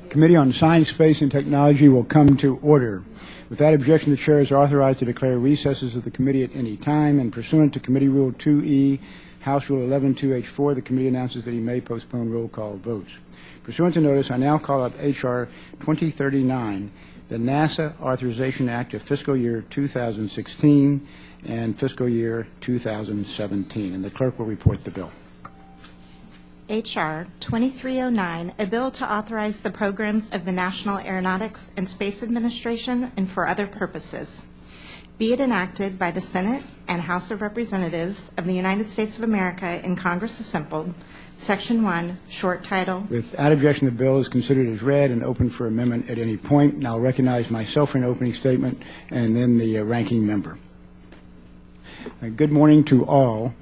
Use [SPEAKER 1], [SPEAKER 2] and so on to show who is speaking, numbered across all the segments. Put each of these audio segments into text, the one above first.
[SPEAKER 1] Committee on Science, Space, and Technology will come to order. Without objection, the chair is authorized to declare recesses of the committee at any time, and pursuant to Committee Rule 2E, House Rule 11-2H4, the committee announces that he may postpone roll call votes. Pursuant to notice, I now call up H.R. 2039, the NASA Authorization Act of fiscal year 2016 and fiscal year 2017, and the clerk will report the bill.
[SPEAKER 2] H.R. 2309, a bill to authorize the programs of the National Aeronautics and Space Administration and for other purposes. Be it enacted by the Senate and House of Representatives of the United States of America in Congress assembled, Section 1, short title.
[SPEAKER 1] Without objection, the bill is considered as read and open for amendment at any point. And I'll recognize myself for an opening statement and then the ranking member. Good morning to all.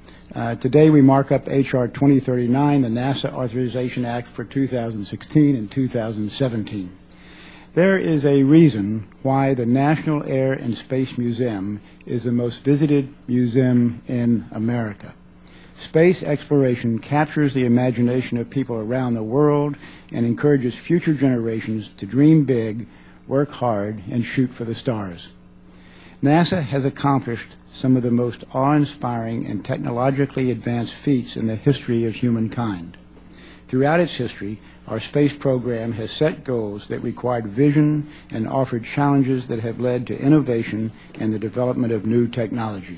[SPEAKER 1] Today we mark up H.R. 2039, the NASA Authorization Act for 2016 and 2017. There is a reason why the National Air and Space Museum is the most visited museum in America. Space exploration captures the imagination of people around the world and encourages future generations to dream big, work hard, and shoot for the stars. NASA has accomplished some of the most awe-inspiring and technologically advanced feats in the history of humankind. Throughout its history, our space program has set goals that required vision and offered challenges that have led to innovation and the development of new technologies.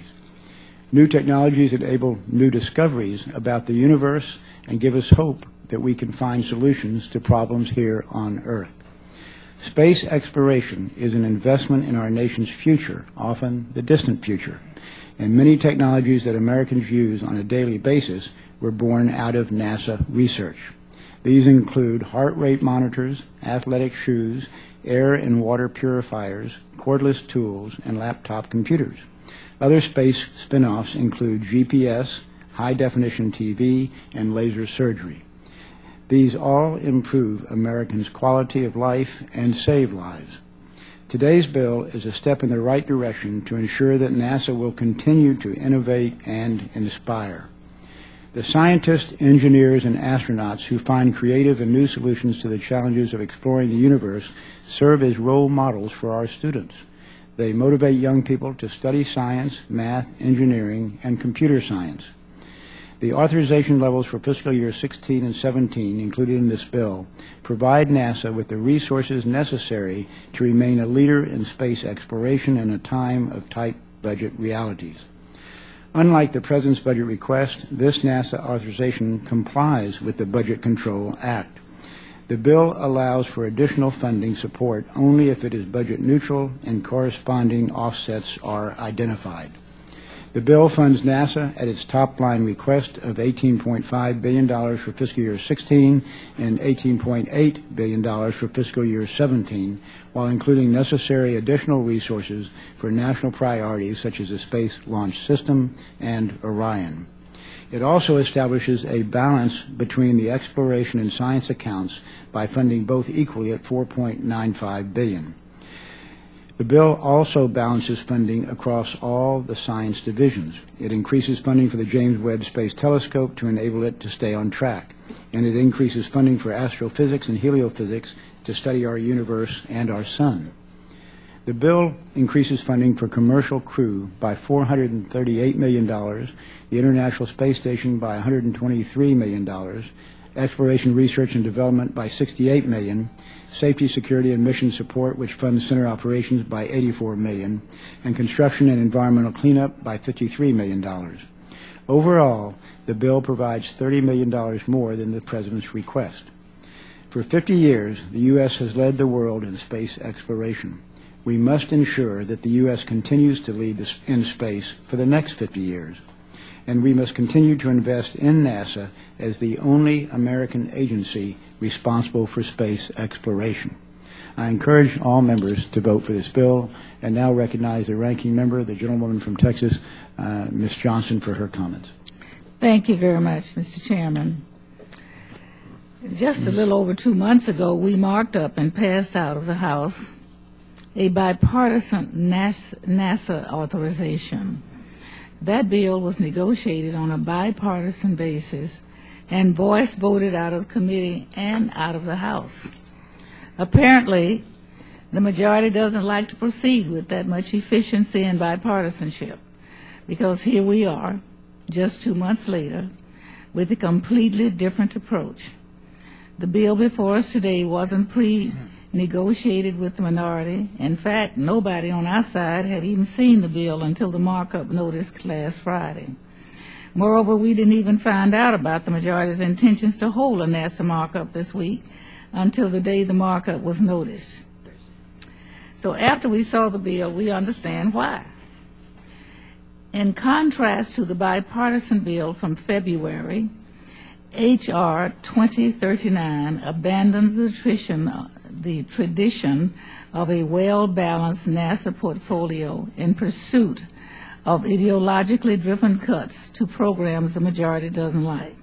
[SPEAKER 1] New technologies enable new discoveries about the universe and give us hope that we can find solutions to problems here on Earth. Space exploration is an investment in our nation's future, often the distant future, and many technologies that Americans use on a daily basis were born out of NASA research. These include heart rate monitors, athletic shoes, air and water purifiers, cordless tools, and laptop computers. Other space spin-offs include GPS, high-definition TV, and laser surgery. These all improve Americans' quality of life and save lives. Today's bill is a step in the right direction to ensure that NASA will continue to innovate and inspire. The scientists, engineers, and astronauts who find creative and new solutions to the challenges of exploring the universe serve as role models for our students. They motivate young people to study science, math, engineering, and computer science. The authorization levels for fiscal year 16 and 17 included in this bill provide NASA with the resources necessary to remain a leader in space exploration in a time of tight budget realities. Unlike the President's budget request, this NASA authorization complies with the Budget Control Act. The bill allows for additional funding support only if it is budget neutral and corresponding offsets are identified. The bill funds NASA at its top-line request of $18.5 billion for fiscal year 16 and $18.8 billion for fiscal year 17, while including necessary additional resources for national priorities such as the Space Launch System and Orion. It also establishes a balance between the exploration and science accounts by funding both equally at $4.95 billion. The bill also balances funding across all the science divisions. It increases funding for the James Webb Space Telescope to enable it to stay on track, and it increases funding for astrophysics and heliophysics to study our universe and our sun. The bill increases funding for commercial crew by $438 million, the International Space Station by $123 million, exploration, research, and development by $68 million, safety, security, and mission support, which funds center operations, by $84 million, and construction and environmental cleanup by $53 million. Overall, the bill provides $30 million more than the President's request. For 50 years, the U.S. has led the world in space exploration. We must ensure that the U.S. continues to lead in space for the next 50 years. And we must continue to invest in NASA as the only American agency responsible for space exploration. I encourage all members to vote for this bill, and now recognize the ranking member, the gentlewoman from Texas, Ms. Johnson, for her comments.
[SPEAKER 3] Thank you very much, Mr. Chairman. Just a little over 2 months ago, we marked up and passed out of the House a bipartisan NASA authorization. That bill was negotiated on a bipartisan basis and voice voted out of committee and out of the House. Apparently, the majority doesn't like to proceed with that much efficiency and bipartisanship, because here we are, just 2 months later, with a completely different approach. The bill before us today wasn't pre-negotiated with the minority. In fact, nobody on our side had even seen the bill until the markup notice last Friday. Moreover, we didn't even find out about the majority's intentions to hold a NASA markup this week until the day the markup was noticed. So after we saw the bill, we understand why. In contrast to the bipartisan bill from February, H.R. 2039 abandons the tradition of a well-balanced NASA portfolio in pursuit of ideologically driven cuts to programs the majority doesn't like.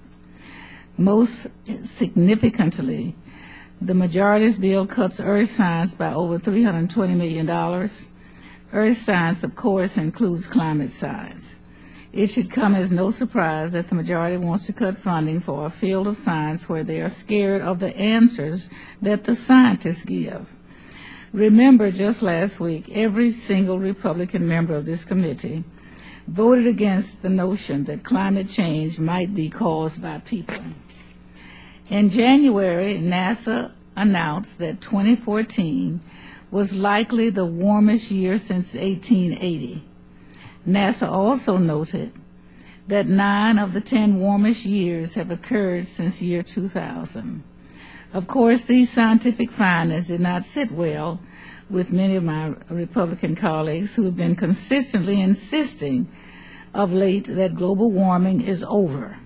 [SPEAKER 3] Most significantly, the majority's bill cuts earth science by over $320 million. Earth science, of course, includes climate science. It should come as no surprise that the majority wants to cut funding for a field of science where they are scared of the answers that the scientists give. Remember, just last week, every single Republican member of this committee voted against the notion that climate change might be caused by people. In January, NASA announced that 2014 was likely the warmest year since 1880. NASA also noted that 9 of the 10 warmest years have occurred since year 2000. Of course, these scientific findings did not sit well with many of my Republican colleagues who have been consistently insisting of late that global warming is over.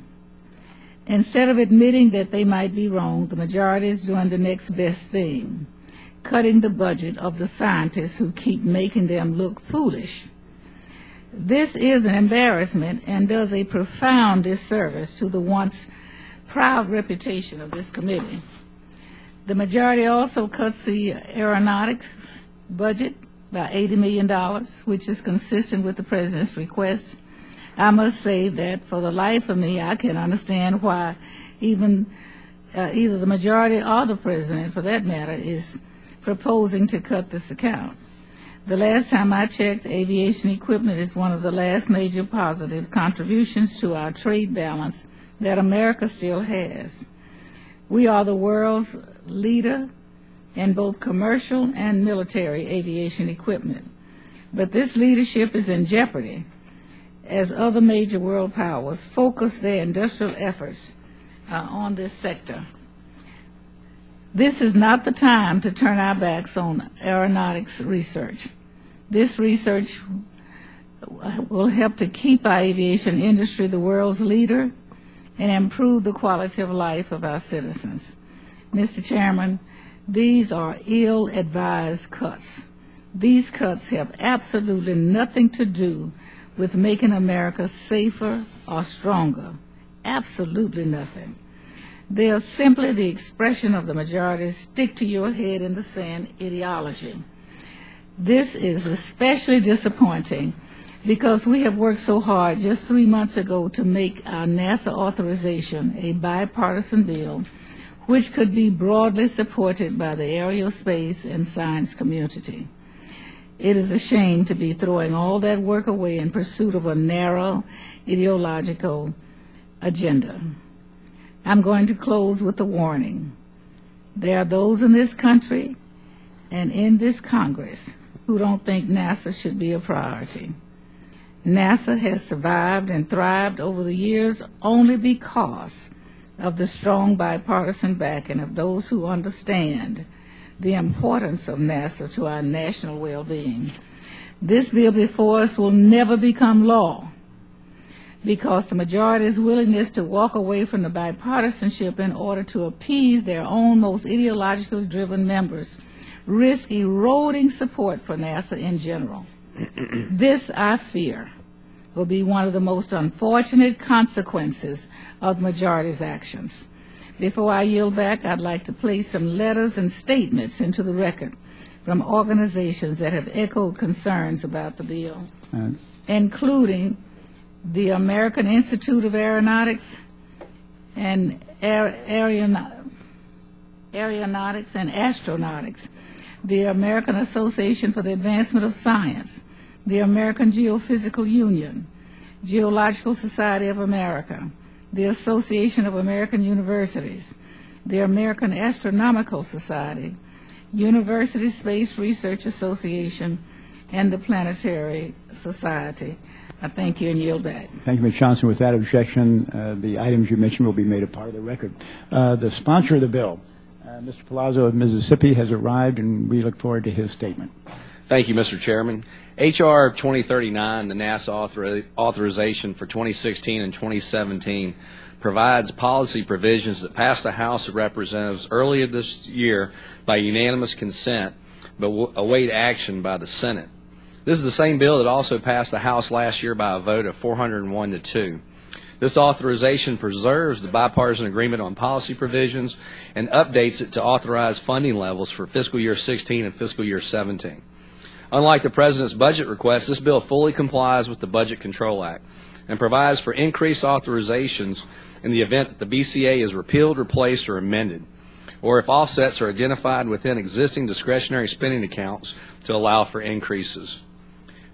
[SPEAKER 3] Instead of admitting that they might be wrong, the majority is doing the next best thing, cutting the budget of the scientists who keep making them look foolish. This is an embarrassment and does a profound disservice to the once proud reputation of this committee. The majority also cuts the Aeronautics budget by $80 million, which is consistent with the President's request. I must say that for the life of me, I can't understand why even either the majority or the President, for that matter, is proposing to cut this account. The last time I checked, aviation equipment is one of the last major positive contributions to our trade balance that America still has. We are the world's leader in both commercial and military aviation equipment. But this leadership is in jeopardy as other major world powers focus their industrial efforts on this sector. This is not the time to turn our backs on aeronautics research. This research will help to keep our aviation industry the world's leader and improve the quality of life of our citizens. Mr. Chairman, these are ill-advised cuts. These cuts have absolutely nothing to do with making America safer or stronger. Absolutely nothing. They are simply the expression of the majority's stick-to-your-head-in-the-sand ideology. This is especially disappointing because we have worked so hard just 3 months ago to make our NASA authorization a bipartisan bill which could be broadly supported by the aerospace and science community. It is a shame to be throwing all that work away in pursuit of a narrow ideological agenda. I'm going to close with a warning. There are those in this country and in this Congress who don't think NASA should be a priority. NASA has survived and thrived over the years only because of the strong bipartisan backing of those who understand the importance of NASA to our national well-being. This bill before us will never become law because the majority's willingness to walk away from the bipartisanship in order to appease their own most ideologically driven members risk eroding support for NASA in general. This, I fear, will be one of the most unfortunate consequences of the majority's actions. Before I yield back, I'd like to place some letters and statements into the record from organizations that have echoed concerns about the bill, including the American Institute of Aeronautics and Aeronautics and Astronautics, the American Association for the Advancement of Science, the American Geophysical Union, Geological Society of America, the Association of American Universities, the American Astronomical Society, University Space Research Association, and the Planetary Society. I thank you and yield back.
[SPEAKER 1] Thank you, Ms. Johnson. Without objection, the items you mentioned will be made a part of the record. The sponsor of the bill, Mr. Palazzo of Mississippi, has arrived, and we look forward to his statement.
[SPEAKER 4] Thank you, Mr. Chairman. H.R. 2039, the NASA authorization for 2016 and 2017, provides policy provisions that passed the House of Representatives earlier this year by unanimous consent, but await action by the Senate. This is the same bill that also passed the House last year by a vote of 401 to 2. This authorization preserves the bipartisan agreement on policy provisions and updates it to authorize funding levels for fiscal year 16 and fiscal year 17. Unlike the President's budget request, this bill fully complies with the Budget Control Act and provides for increased authorizations in the event that the BCA is repealed, replaced, or amended, or if offsets are identified within existing discretionary spending accounts to allow for increases.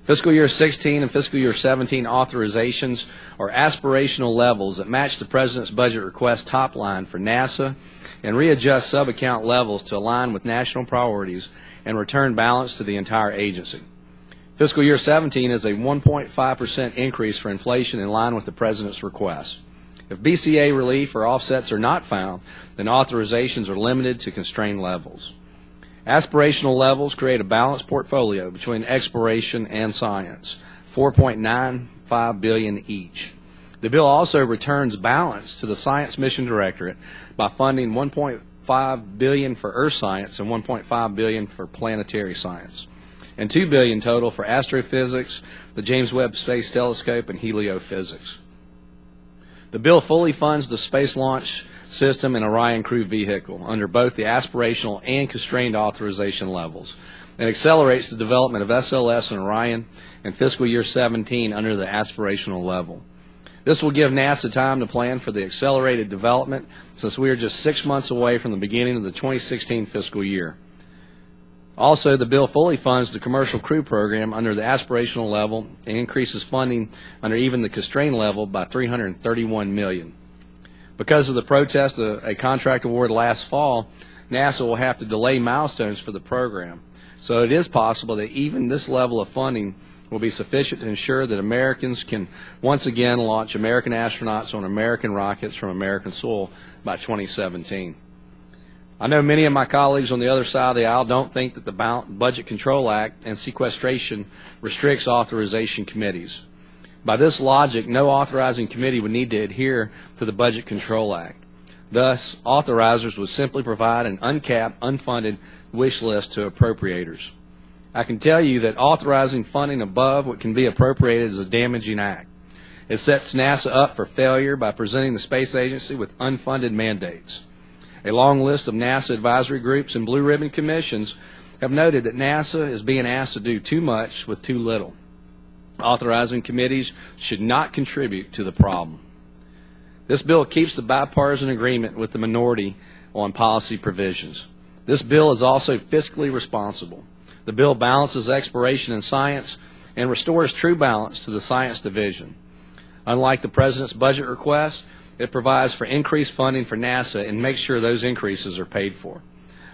[SPEAKER 4] Fiscal year 16 and fiscal year 17 authorizations are aspirational levels that match the President's budget request top line for NASA and readjust sub-account levels to align with national priorities and return balance to the entire agency. Fiscal year 17 is a 1.5% increase for inflation in line with the President's request. If BCA relief or offsets are not found, then authorizations are limited to constrained levels. Aspirational levels create a balanced portfolio between exploration and science, $4.95 billion each. The bill also returns balance to the Science Mission Directorate by funding $1.5 billion for Earth science and $1.5 billion for planetary science, and $2 billion total for astrophysics, the James Webb Space Telescope, and heliophysics. The bill fully funds the Space Launch System and Orion crew vehicle under both the aspirational and constrained authorization levels, and accelerates the development of SLS and Orion in fiscal year 17 under the aspirational level. This will give NASA time to plan for the accelerated development, since we are just 6 months away from the beginning of the 2016 fiscal year. Also, the bill fully funds the commercial crew program under the aspirational level and increases funding under even the constrained level by $331 million. Because of the protest of a contract award last fall, NASA will have to delay milestones for the program. So it is possible that even this level of funding will be sufficient to ensure that Americans can once again launch American astronauts on American rockets from American soil by 2017. I know many of my colleagues on the other side of the aisle don't think that the Budget Control Act and sequestration restricts authorization committees. By this logic, no authorizing committee would need to adhere to the Budget Control Act. Thus, authorizers would simply provide an uncapped, unfunded wish list to appropriators. I can tell you that authorizing funding above what can be appropriated is a damaging act. It sets NASA up for failure by presenting the space agency with unfunded mandates. A long list of NASA advisory groups and blue ribbon commissions have noted that NASA is being asked to do too much with too little. Authorizing committees should not contribute to the problem. This bill keeps the bipartisan agreement with the minority on policy provisions. This bill is also fiscally responsible. The bill balances exploration and science and restores true balance to the science division. Unlike the President's budget request, it provides for increased funding for NASA and makes sure those increases are paid for.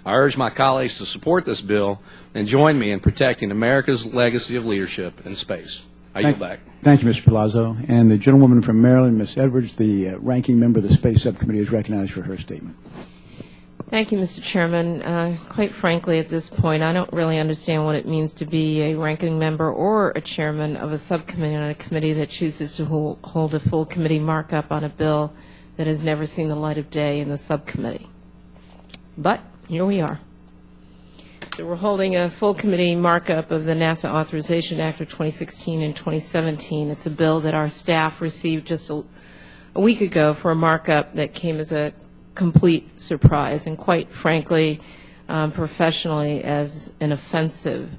[SPEAKER 4] I urge my colleagues to support this bill and join me in protecting America's legacy of leadership in space. I yield back.
[SPEAKER 1] Thank you, Mr. Palazzo. And the gentlewoman from Maryland, Ms. Edwards, the ranking member of the Space Subcommittee, is recognized for her statement.
[SPEAKER 5] Thank you, Mr. Chairman. Quite frankly, at this point, I don't really understand what it means to be a ranking member or a chairman of a subcommittee on a committee that chooses to hold a full committee markup on a bill that has never seen the light of day in the subcommittee. But here we are. So we're holding a full committee markup of the NASA Authorization Act of 2016 and 2017. It's a bill that our staff received just a week ago for a markup that came as a complete surprise, and quite frankly, professionally, as an offensive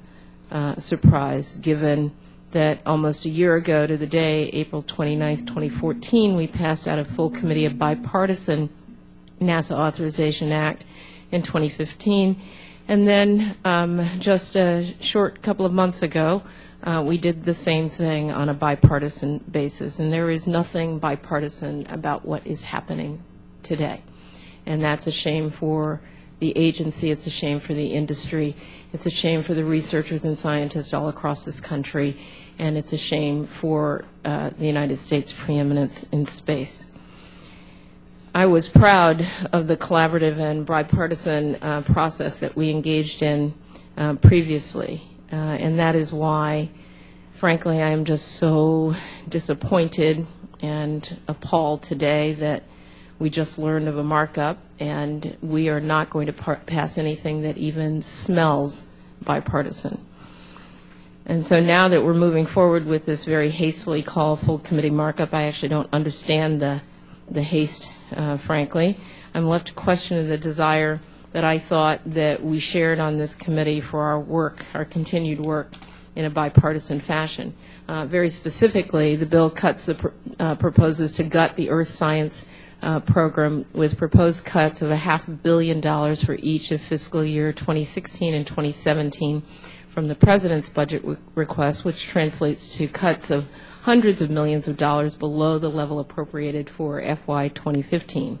[SPEAKER 5] surprise, given that almost a year ago to the day, April 29th, 2014, we passed out a full committee of bipartisan NASA Authorization Act in 2015. And then just a short couple of months ago, we did the same thing on a bipartisan basis. And there is nothing bipartisan about what is happening today. And that's a shame for the agency. It's a shame for the industry. It's a shame for the researchers and scientists all across this country. And it's a shame for the United States' preeminence in space. I was proud of the collaborative and bipartisan process that we engaged in previously, and that is why, frankly, I am just so disappointed and appalled today that we just learned of a markup, and we are not going to pass anything that even smells bipartisan. And so now that we're moving forward with this very hastily called full committee markup, I actually don't understand the haste, frankly. I'm left to question the desire that I thought that we shared on this committee for our work, our continued work, in a bipartisan fashion. Very specifically, the bill proposes to gut the Earth Science program with proposed cuts of $500 million for each of fiscal year 2016 and 2017 from the President's budget request, which translates to cuts of hundreds of millions of dollars below the level appropriated for FY 2015.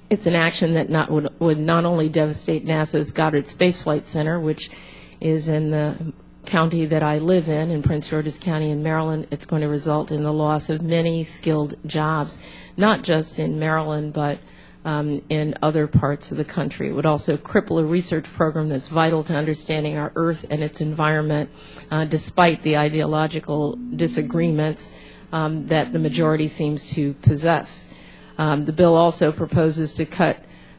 [SPEAKER 5] It's an action that would not only devastate NASA's Goddard Space Flight Center, which is in the county that I live in Prince George's County in Maryland. It's going to result in the loss of many skilled jobs, not just in Maryland, but in other parts of the country. It would also cripple a research program that's vital to understanding our Earth and its environment, despite the ideological disagreements that the majority seems to possess. The bill also proposes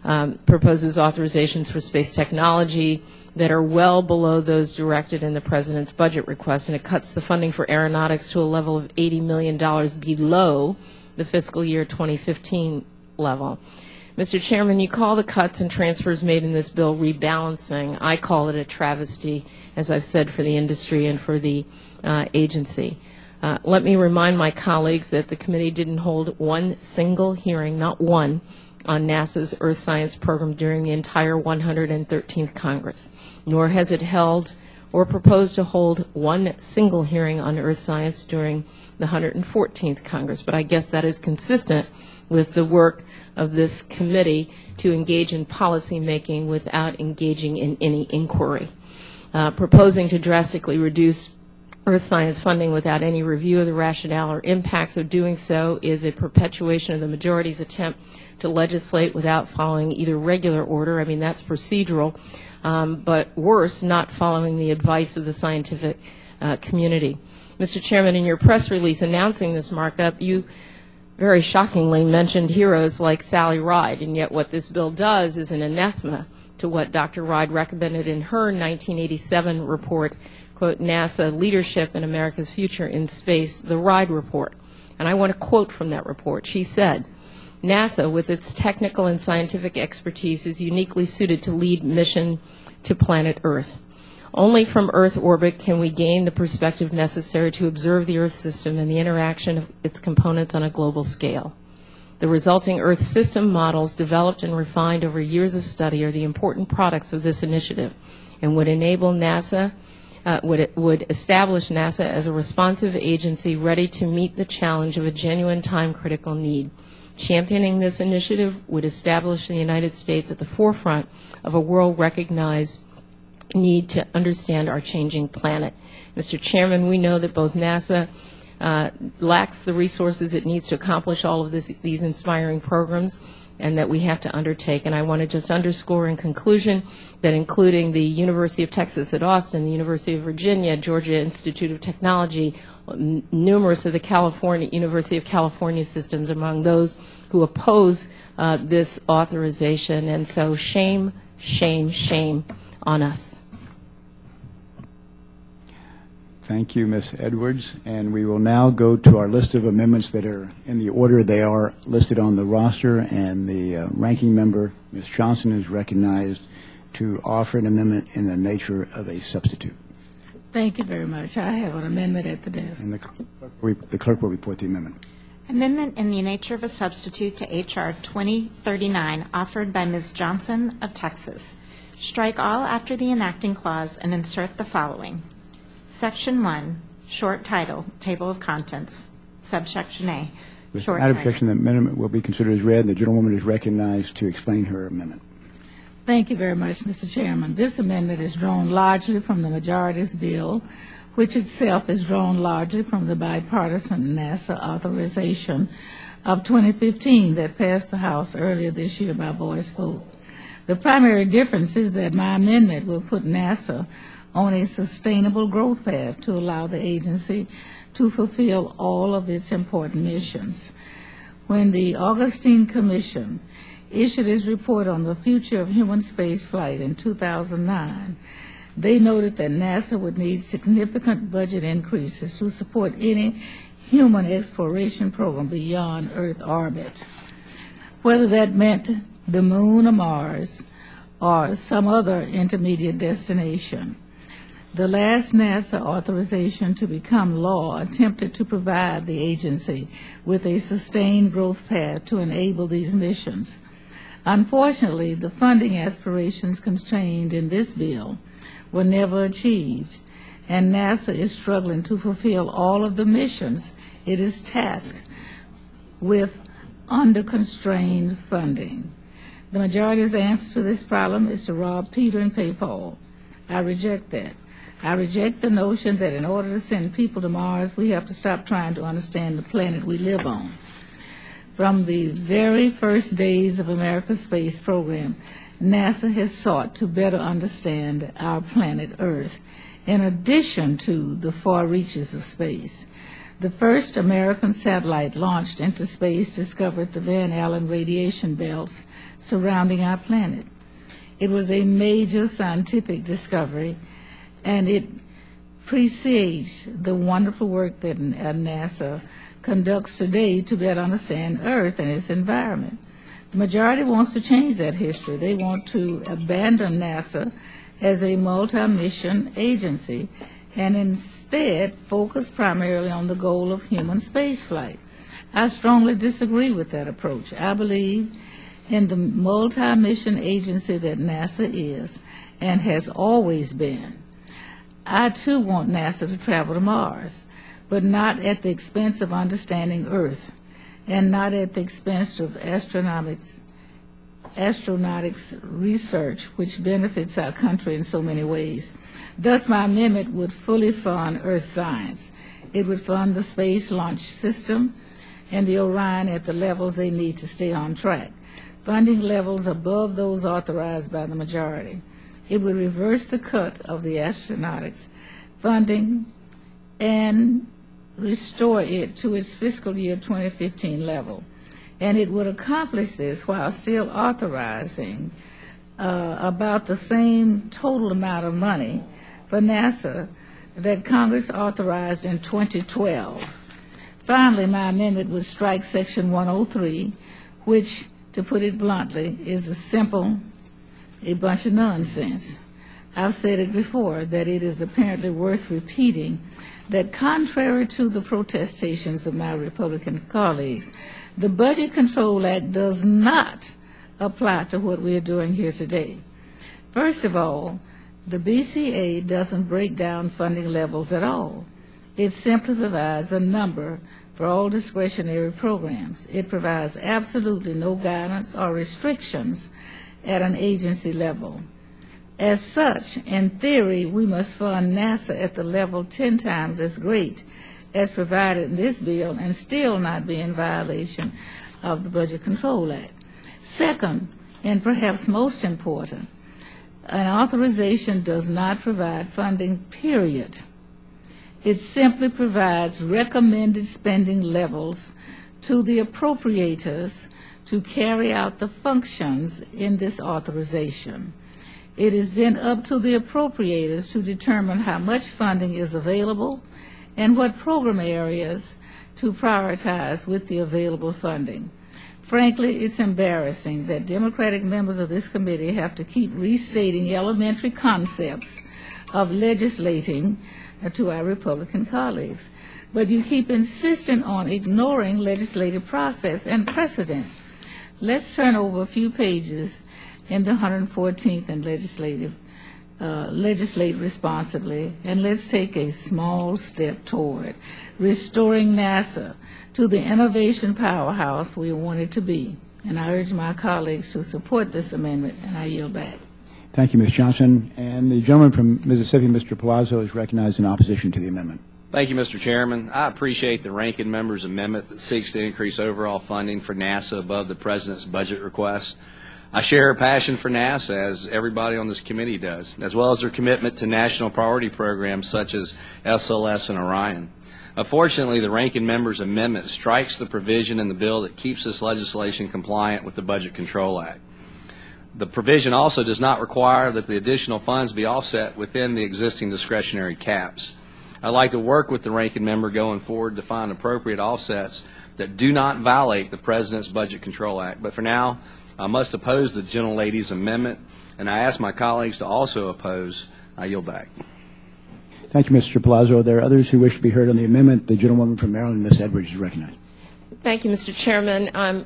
[SPEAKER 5] authorizations for space technology that are well below those directed in the President's budget request, and it cuts the funding for aeronautics to a level of $80 million below the fiscal year 2015 level. Mr. Chairman, you call the cuts and transfers made in this bill rebalancing. I call it a travesty, as I've said, for the industry and for the agency. Let me remind my colleagues that the committee didn't hold one single hearing, not one, on NASA's Earth Science program during the entire 113th Congress, nor has it held or proposed to hold one single hearing on Earth Science during the 114th Congress. But I guess that is consistent with the work of this committee to engage in policy making without engaging in any inquiry. Proposing to drastically reduce Earth Science funding without any review of the rationale or impacts of doing so is a perpetuation of the majority's attempt to legislate without following either regular order, I mean that's procedural, but worse, not following the advice of the scientific community. Mr. Chairman, in your press release announcing this markup, you very shockingly mentioned heroes like Sally Ride, and yet what this bill does is an anathema to what Dr. Ride recommended in her 1987 report, quote, NASA Leadership in America's Future in Space, the Ride Report. And I want to quote from that report. She said, NASA, with its technical and scientific expertise, is uniquely suited to lead mission to planet Earth. Only from Earth orbit can we gain the perspective necessary to observe the Earth system and the interaction of its components on a global scale. The resulting Earth system models developed and refined over years of study are the important products of this initiative and would enable NASA, would establish NASA as a responsive agency ready to meet the challenge of a genuine time-critical need. Championing this initiative would establish the United States at the forefront of a world-recognized need to understand our changing planet. Mr. Chairman, we know that both NASA lacks the resources it needs to accomplish all of these inspiring programs, and that we have to undertake. And I want to just underscore in conclusion that including the University of Texas at Austin, the University of Virginia, Georgia Institute of Technology, numerous of the University of California systems among those who oppose this authorization. And so shame, shame, shame on us.
[SPEAKER 1] Thank you, Ms. Edwards. And we will now go to our list of amendments that are in the order they are listed on the roster. And the ranking member, Ms. Johnson, is recognized to offer an amendment in the nature of a substitute.
[SPEAKER 3] Thank you very much. I have an amendment at the desk.
[SPEAKER 1] And the clerk will report the amendment.
[SPEAKER 2] Amendment in the nature of a substitute to H.R. 2039, offered by Ms. Johnson of Texas. Strike all after the enacting clause and insert the following. Section 1, short title, Table of Contents. Subsection A, short
[SPEAKER 1] Without
[SPEAKER 2] title.
[SPEAKER 1] objection, the amendment will be considered as read. The gentlewoman is recognized to explain her amendment.
[SPEAKER 3] Thank you very much, Mr. Chairman. This amendment is drawn largely from the majority's bill, which itself is drawn largely from the bipartisan NASA authorization of 2015 that passed the House earlier this year by voice vote. The primary difference is that my amendment will put NASA on a sustainable growth path to allow the agency to fulfill all of its important missions. When the Augustine Commission issued its report on the future of human space flight in 2009, they noted that NASA would need significant budget increases to support any human exploration program beyond Earth orbit, whether that meant the Moon or Mars or some other intermediate destination. The last NASA authorization to become law attempted to provide the agency with a sustained growth path to enable these missions. Unfortunately, the funding aspirations contained in this bill were never achieved, and NASA is struggling to fulfill all of the missions it is tasked with under constrained funding. The majority's answer to this problem is to rob Peter and pay Paul. I reject that. I reject the notion that in order to send people to Mars, we have to stop trying to understand the planet we live on. From the very first days of America's space program, NASA has sought to better understand our planet Earth, in addition to the far reaches of space. The first American satellite launched into space discovered the Van Allen radiation belts surrounding our planet. It was a major scientific discovery, and it precedes the wonderful work that NASA conducts today to better understand Earth and its environment. The majority wants to change that history. They want to abandon NASA as a multi-mission agency and instead focus primarily on the goal of human spaceflight. I strongly disagree with that approach. I believe in the multi-mission agency that NASA is and has always been. I too want NASA to travel to Mars, but not at the expense of understanding Earth, and not at the expense of astronautics research, which benefits our country in so many ways. Thus, my amendment would fully fund Earth science. It would fund the Space Launch System and the Orion at the levels they need to stay on track, funding levels above those authorized by the majority. It would reverse the cut of the astronautics funding and restore it to its fiscal year 2015 level. And it would accomplish this while still authorizing about the same total amount of money for NASA that Congress authorized in 2012. Finally, my amendment would strike Section 103, which, to put it bluntly, is a bunch of nonsense. I've said it before that it is apparently worth repeating that contrary to the protestations of my Republican colleagues, the Budget Control Act does not apply to what we are doing here today. First of all, the BCA doesn't break down funding levels at all. It simply provides a number for all discretionary programs. It provides absolutely no guidance or restrictions at an agency level. As such, in theory, we must fund NASA at the level 10 times as great as provided in this bill and still not be in violation of the Budget Control Act. Second, and perhaps most important, an authorization does not provide funding, period. It simply provides recommended spending levels to the appropriators to carry out the functions in this authorization. It is then up to the appropriators to determine how much funding is available and what program areas to prioritize with the available funding. Frankly, it's embarrassing that Democratic members of this committee have to keep restating elementary concepts of legislating to our Republican colleagues. But you keep insisting on ignoring legislative process and precedent. Let's turn over a few pages in the 114th and legislate responsibly, and let's take a small step toward restoring NASA to the innovation powerhouse we want it to be. And I urge my colleagues to support this amendment, and I yield back.
[SPEAKER 1] Thank you, Ms. Johnson. And the gentleman from Mississippi, Mr. Palazzo, is recognized in opposition to the amendment.
[SPEAKER 4] Thank you, Mr. Chairman. I appreciate the ranking member's amendment that seeks to increase overall funding for NASA above the President's budget request. I share a passion for NASA, as everybody on this committee does, as well as their commitment to national priority programs such as SLS and Orion. Unfortunately, the ranking member's amendment strikes the provision in the bill that keeps this legislation compliant with the Budget Control Act. The provision also does not require that the additional funds be offset within the existing discretionary caps. I'd like to work with the ranking member going forward to find appropriate offsets that do not violate the President's Budget Control Act. But for now, I must oppose the gentlelady's amendment, and I ask my colleagues to also oppose. I yield back.
[SPEAKER 1] Thank you, Mr. Palazzo. Are there others who wish to be heard on the amendment? The gentlewoman from Maryland, Ms. Edwards, is recognized.
[SPEAKER 5] Thank you, Mr. Chairman. I'm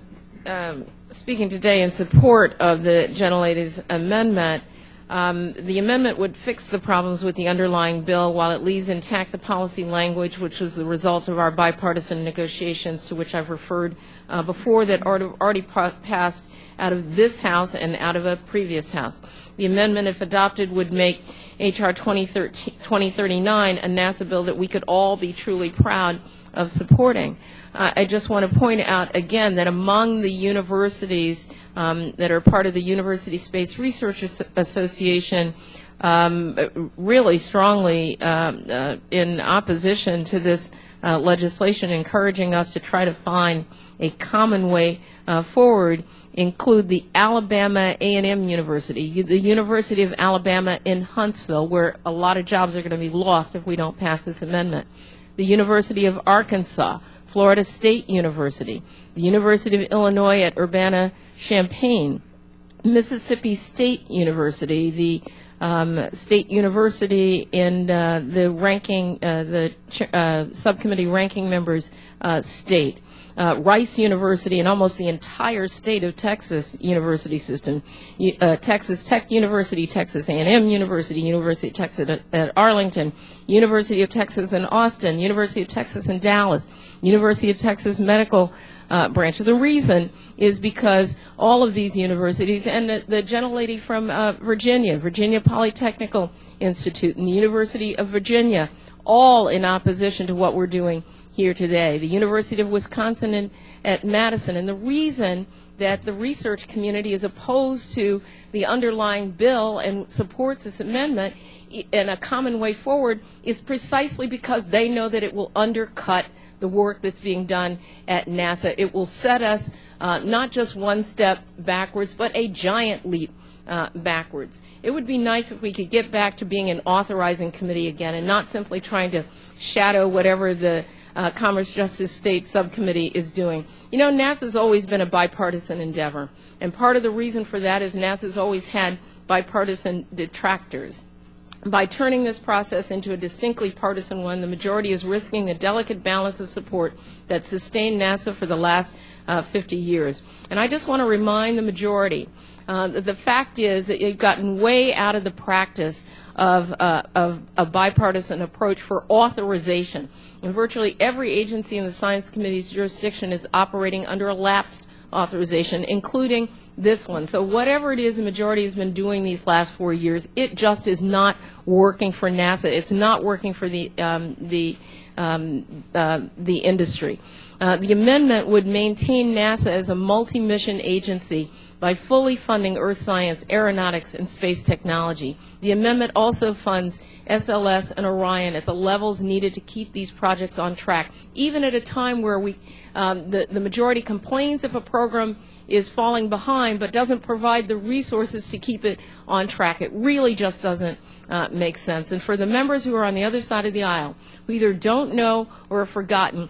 [SPEAKER 5] speaking today in support of the gentlelady's amendment. The amendment would fix the problems with the underlying bill while it leaves intact the policy language, which was the result of our bipartisan negotiations to which I've referred before, that already passed out of this House and out of a previous House. The amendment, if adopted, would make H.R. 2039 a NASA bill that we could all be truly proud of supporting. I just want to point out again that among the universities that are part of the University Space Research Association, really strongly in opposition to this legislation, encouraging us to try to find a common way forward, include the Alabama A&M University, the University of Alabama in Huntsville, where a lot of jobs are going to be lost if we don't pass this amendment, the University of Arkansas, Florida State University, the University of Illinois at Urbana-Champaign, Mississippi State University, the State University in the ranking, subcommittee ranking members state, Rice University and almost the entire state of Texas university system, Texas Tech University, Texas A&M University, University of Texas at Arlington, University of Texas in Austin, University of Texas in Dallas, University of Texas Medical branch. The reason is because all of these universities, and the gentlelady from Virginia Polytechnical Institute and the University of Virginia, all in opposition to what we're doing here today. The University of Wisconsin at Madison. And the reason that the research community is opposed to the underlying bill and supports this amendment in a common way forward is precisely because they know that it will undercut the work that's being done at NASA. It will set us not just one step backwards, but a giant leap backwards. It would be nice if we could get back to being an authorizing committee again and not simply trying to shadow whatever the Commerce, Justice, State Subcommittee is doing. You know, NASA's always been a bipartisan endeavor, and part of the reason for that is NASA's always had bipartisan detractors. By turning this process into a distinctly partisan one, the majority is risking the delicate balance of support that sustained NASA for the last 50 years. And I just want to remind the majority that the fact is that you've gotten way out of the practice of a bipartisan approach for authorization. And virtually every agency in the Science Committee's jurisdiction is operating under a lapsed authorization, including this one. So whatever it is the majority has been doing these last 4 years, it just is not working for NASA. It's not working for the industry. The amendment would maintain NASA as a multi-mission agency by fully funding earth science, aeronautics, and space technology. The amendment also funds SLS and Orion at the levels needed to keep these projects on track, even at a time where the majority complains if a program is falling behind but doesn't provide the resources to keep it on track. It really just doesn't make sense. And for the members who are on the other side of the aisle, who either don't know or have forgotten,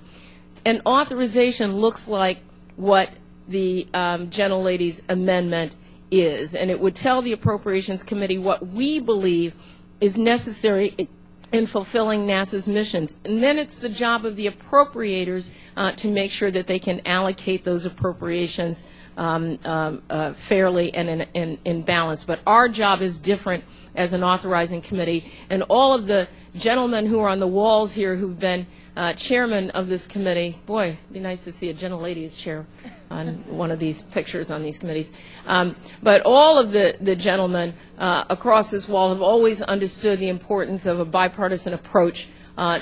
[SPEAKER 5] an authorization looks like what the gentlelady's amendment is, and it would tell the Appropriations Committee what we believe is necessary in fulfilling NASA's missions. And then it's the job of the appropriators to make sure that they can allocate those appropriations fairly and in balance. But our job is different as an authorizing committee, and all of the gentlemen who are on the walls here who've been chairman of this committee, boy, it'd be nice to see a gentlelady as chair on one of these pictures on these committees. But all of the gentlemen across this wall have always understood the importance of a bipartisan approach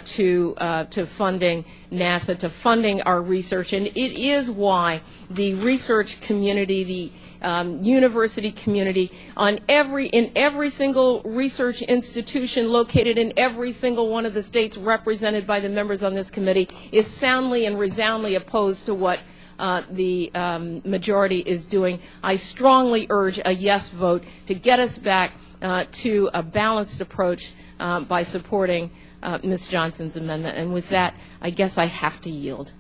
[SPEAKER 5] to funding NASA, to funding our research, and it is why the research community, the university community, in every single research institution located in every single one of the states represented by the members on this committee, is soundly and resoundingly opposed to what the majority is doing. I strongly urge a yes vote to get us back to a balanced approach by supporting Ms. Johnson's amendment. And with that, I guess I have to yield.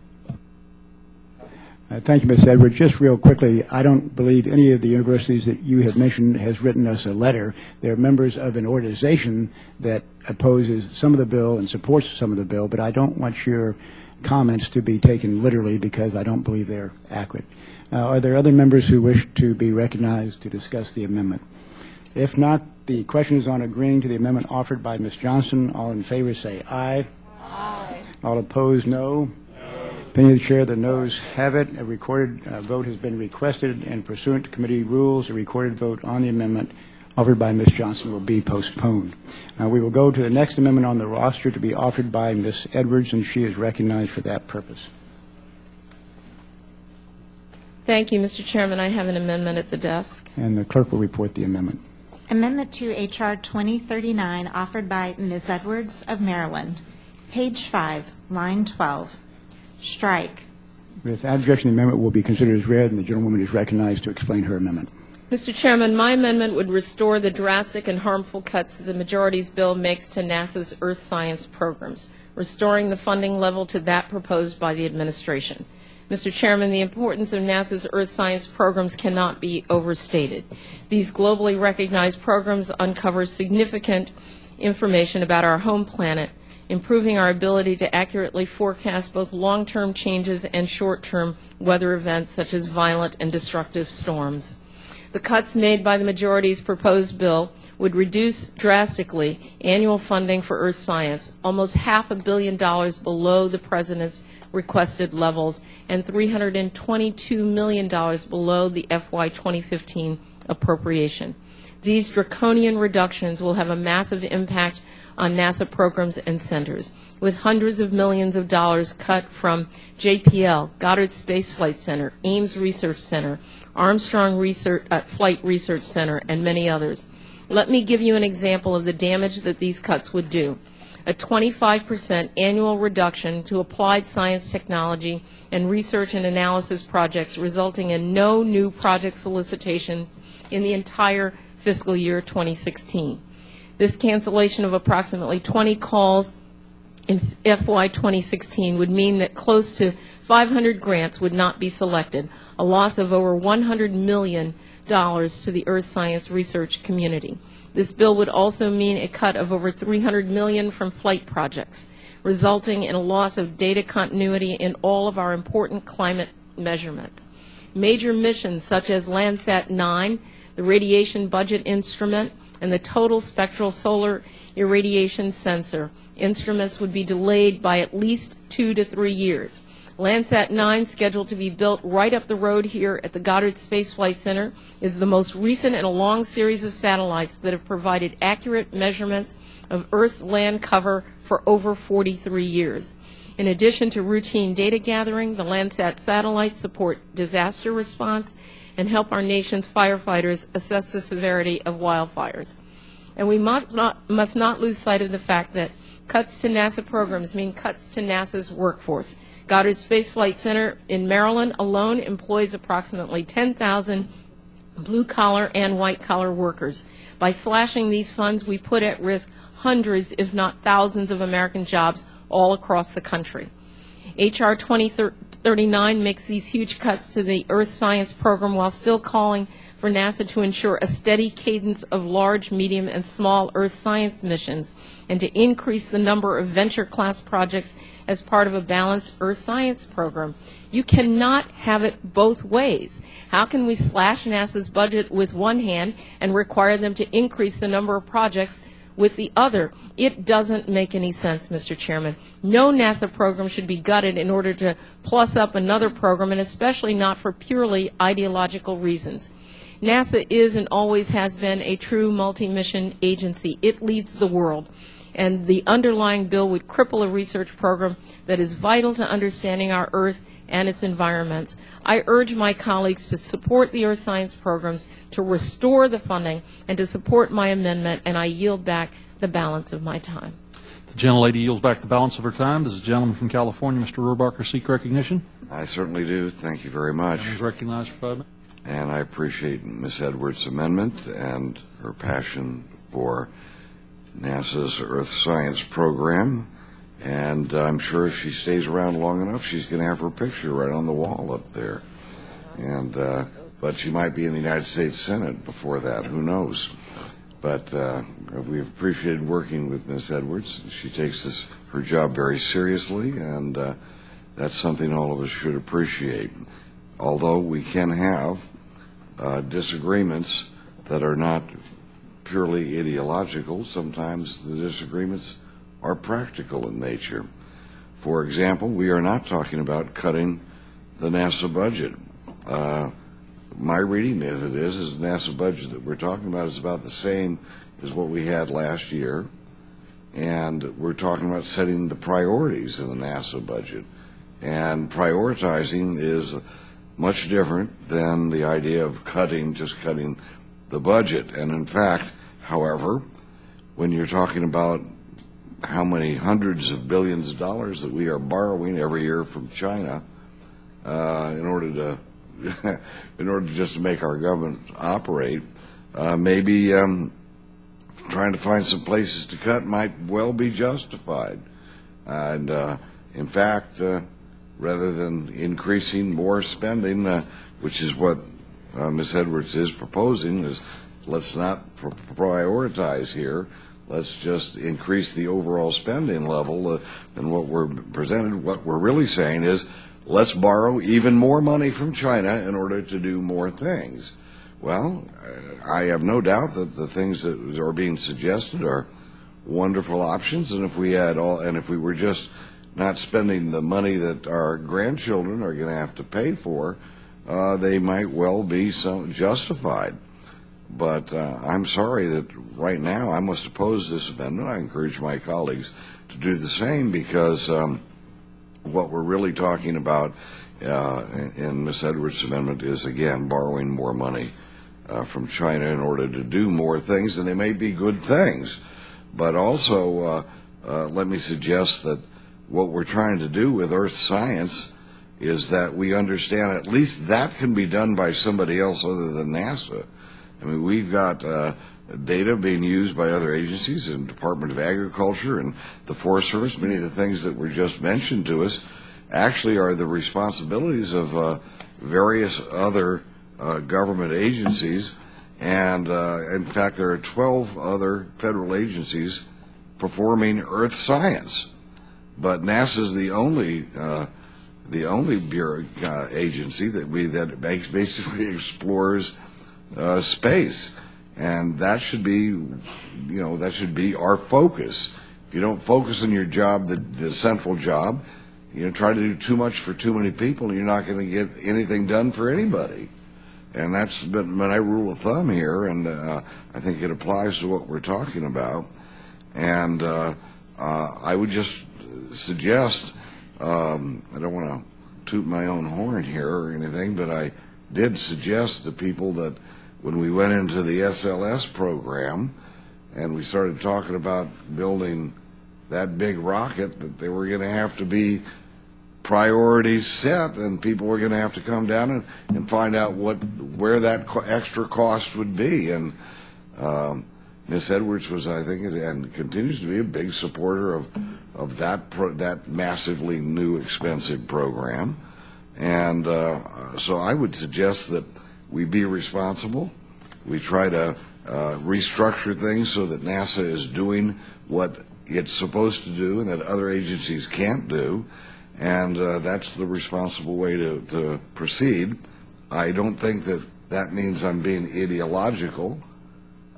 [SPEAKER 1] Thank you, Ms. Edwards. Just real quickly, I don't believe any of the universities that you have mentioned has written us a letter. They're members of an organization that opposes some of the bill and supports some of the bill, but I don't want your comments to be taken literally because I don't believe they're accurate. Are there other members who wish to be recognized to discuss the amendment? If not, the question is on agreeing to the amendment offered by Ms. Johnson. All in favor say aye. Aye. All opposed, no. Opinion of the chair, the noes have it. A recorded vote has been requested, and pursuant to committee rules, a recorded vote on the amendment offered by Ms. Johnson will be postponed. We will go to the next amendment on the roster to be offered by Ms. Edwards, and she is recognized for that purpose.
[SPEAKER 5] Thank you, Mr. Chairman. I have an amendment at the desk.
[SPEAKER 1] And the clerk will report the amendment.
[SPEAKER 2] Amendment to H.R. 2039, offered by Ms. Edwards of Maryland. Page 5, line 12. Strike.
[SPEAKER 1] Without objection, the amendment will be considered as read, and the gentlewoman is recognized to explain her amendment.
[SPEAKER 5] Mr. Chairman, my amendment would restore the drastic and harmful cuts that the majority's bill makes to NASA's Earth science programs, restoring the funding level to that proposed by the administration. Mr. Chairman, the importance of NASA's Earth science programs cannot be overstated. These globally recognized programs uncover significant information about our home planet, improving our ability to accurately forecast both long-term changes and short-term weather events such as violent and destructive storms. The cuts made by the majority's proposed bill would reduce drastically annual funding for Earth science, almost $500 million below the President's requested levels and $322 million below the FY 2015 appropriation. These draconian reductions will have a massive impact on NASA programs and centers, with hundreds of millions of dollars cut from JPL, Goddard Space Flight Center, Ames Research Center, Armstrong Flight Research Center, and many others. Let me give you an example of the damage that these cuts would do. A 25% annual reduction to applied science technology and research and analysis projects, resulting in no new project solicitation in the entire fiscal year 2016. This cancellation of approximately 20 calls in FY 2016 would mean that close to 500 grants would not be selected, a loss of over $100 million to the earth science research community. This bill would also mean a cut of over $300 million from flight projects, resulting in a loss of data continuity in all of our important climate measurements. Major missions such as Landsat 9, the Radiation Budget Instrument, and the Total Spectral Solar Irradiation Sensor instruments would be delayed by at least 2 to 3 years. Landsat 9, scheduled to be built right up the road here at the Goddard Space Flight Center, is the most recent in a long series of satellites that have provided accurate measurements of Earth's land cover for over 43 years. In addition to routine data gathering, the Landsat satellites support disaster response and help our nation's firefighters assess the severity of wildfires. And we must not lose sight of the fact that cuts to NASA programs mean cuts to NASA's workforce. Goddard Space Flight Center in Maryland alone employs approximately 10,000 blue-collar and white-collar workers. By slashing these funds, we put at risk hundreds, if not thousands, of American jobs all across the country. H.R. 2039 makes these huge cuts to the Earth Science program while still calling for for NASA to ensure a steady cadence of large, medium, and small Earth science missions, and to increase the number of venture-class projects as part of a balanced Earth science program. You cannot have it both ways. How can we slash NASA's budget with one hand and require them to increase the number of projects with the other? It doesn't make any sense, Mr. Chairman. No NASA program should be gutted in order to plus up another program, and especially not for purely ideological reasons. NASA is and always has been a true multi-mission agency. It leads the world. And the underlying bill would cripple a research program that is vital to understanding our Earth and its environments. I urge my colleagues to support the Earth Science programs, to restore the funding, and to support my amendment, and I yield back the balance of my time.
[SPEAKER 6] The gentlelady yields back the balance of her time. Does the gentleman from California, Mr. Rohrbacher, seek recognition?
[SPEAKER 7] I certainly do. Thank you very much.
[SPEAKER 6] He's recognized for 5 minutes.
[SPEAKER 7] And I appreciate Ms. Edwards' amendment and her passion for NASA's Earth Science program. And I'm sure if she stays around long enough, she's going to have her picture right on the wall up there. And but she might be in the United States Senate before that. Who knows? But we've appreciated working with Ms. Edwards. She takes her job very seriously, and that's something all of us should appreciate. Although we can have disagreements that are not purely ideological, sometimes the disagreements are practical in nature. For example, we are not talking about cutting the NASA budget. My reading of it is the NASA budget that we're talking about is about the same as what we had last year, and we're talking about setting the priorities in the NASA budget. And prioritizing is much different than the idea of just cutting the budget. And in fact, however, when you're talking about how many hundreds of billions of dollars that we are borrowing every year from China in order to just to make our government operate, maybe trying to find some places to cut might well be justified. And in fact, rather than increasing more spending, which is what Ms. Edwards is proposing, is let's not prioritize here. Let's just increase the overall spending level. And what we're presented, what we're really saying is, let's borrow even more money from China in order to do more things. Well, I have no doubt that the things that are being suggested are wonderful options, and if we were just not spending the money that our grandchildren are going to have to pay for, they might well be justified. But I'm sorry that right now I must oppose this amendment. I encourage my colleagues to do the same, because what we're really talking about in Ms. Edwards' amendment is, again, borrowing more money from China in order to do more things, and they may be good things. But also, let me suggest that what we're trying to do with Earth science is that we understand at least that can be done by somebody else other than NASA. I mean, we've got data being used by other agencies, and Department of Agriculture and the Forest Service. Many of the things that were just mentioned to us actually are the responsibilities of various other government agencies. And in fact, there are 12 other federal agencies performing Earth science. But NASA is the only bureau agency that basically explores space, and that should be, our focus. If you don't focus on your job, the central job, try to do too much for too many people, and you're not going to get anything done for anybody. And that's been my rule of thumb here, and I think it applies to what we're talking about. And I would just suggest, I don't want to toot my own horn here or anything, but I did suggest to people that when we went into the SLS program and we started talking about building that big rocket, that there were going to have to be priorities set, and people were going to have to come down and find out where that extra cost would be. And Ms. Edwards was, I think, and continues to be, a big supporter of that massively new, expensive program. And so I would suggest that we be responsible. We try to restructure things so that NASA is doing what it's supposed to do and that other agencies can't do, and that's the responsible way to proceed. I don't think that means I'm being ideological.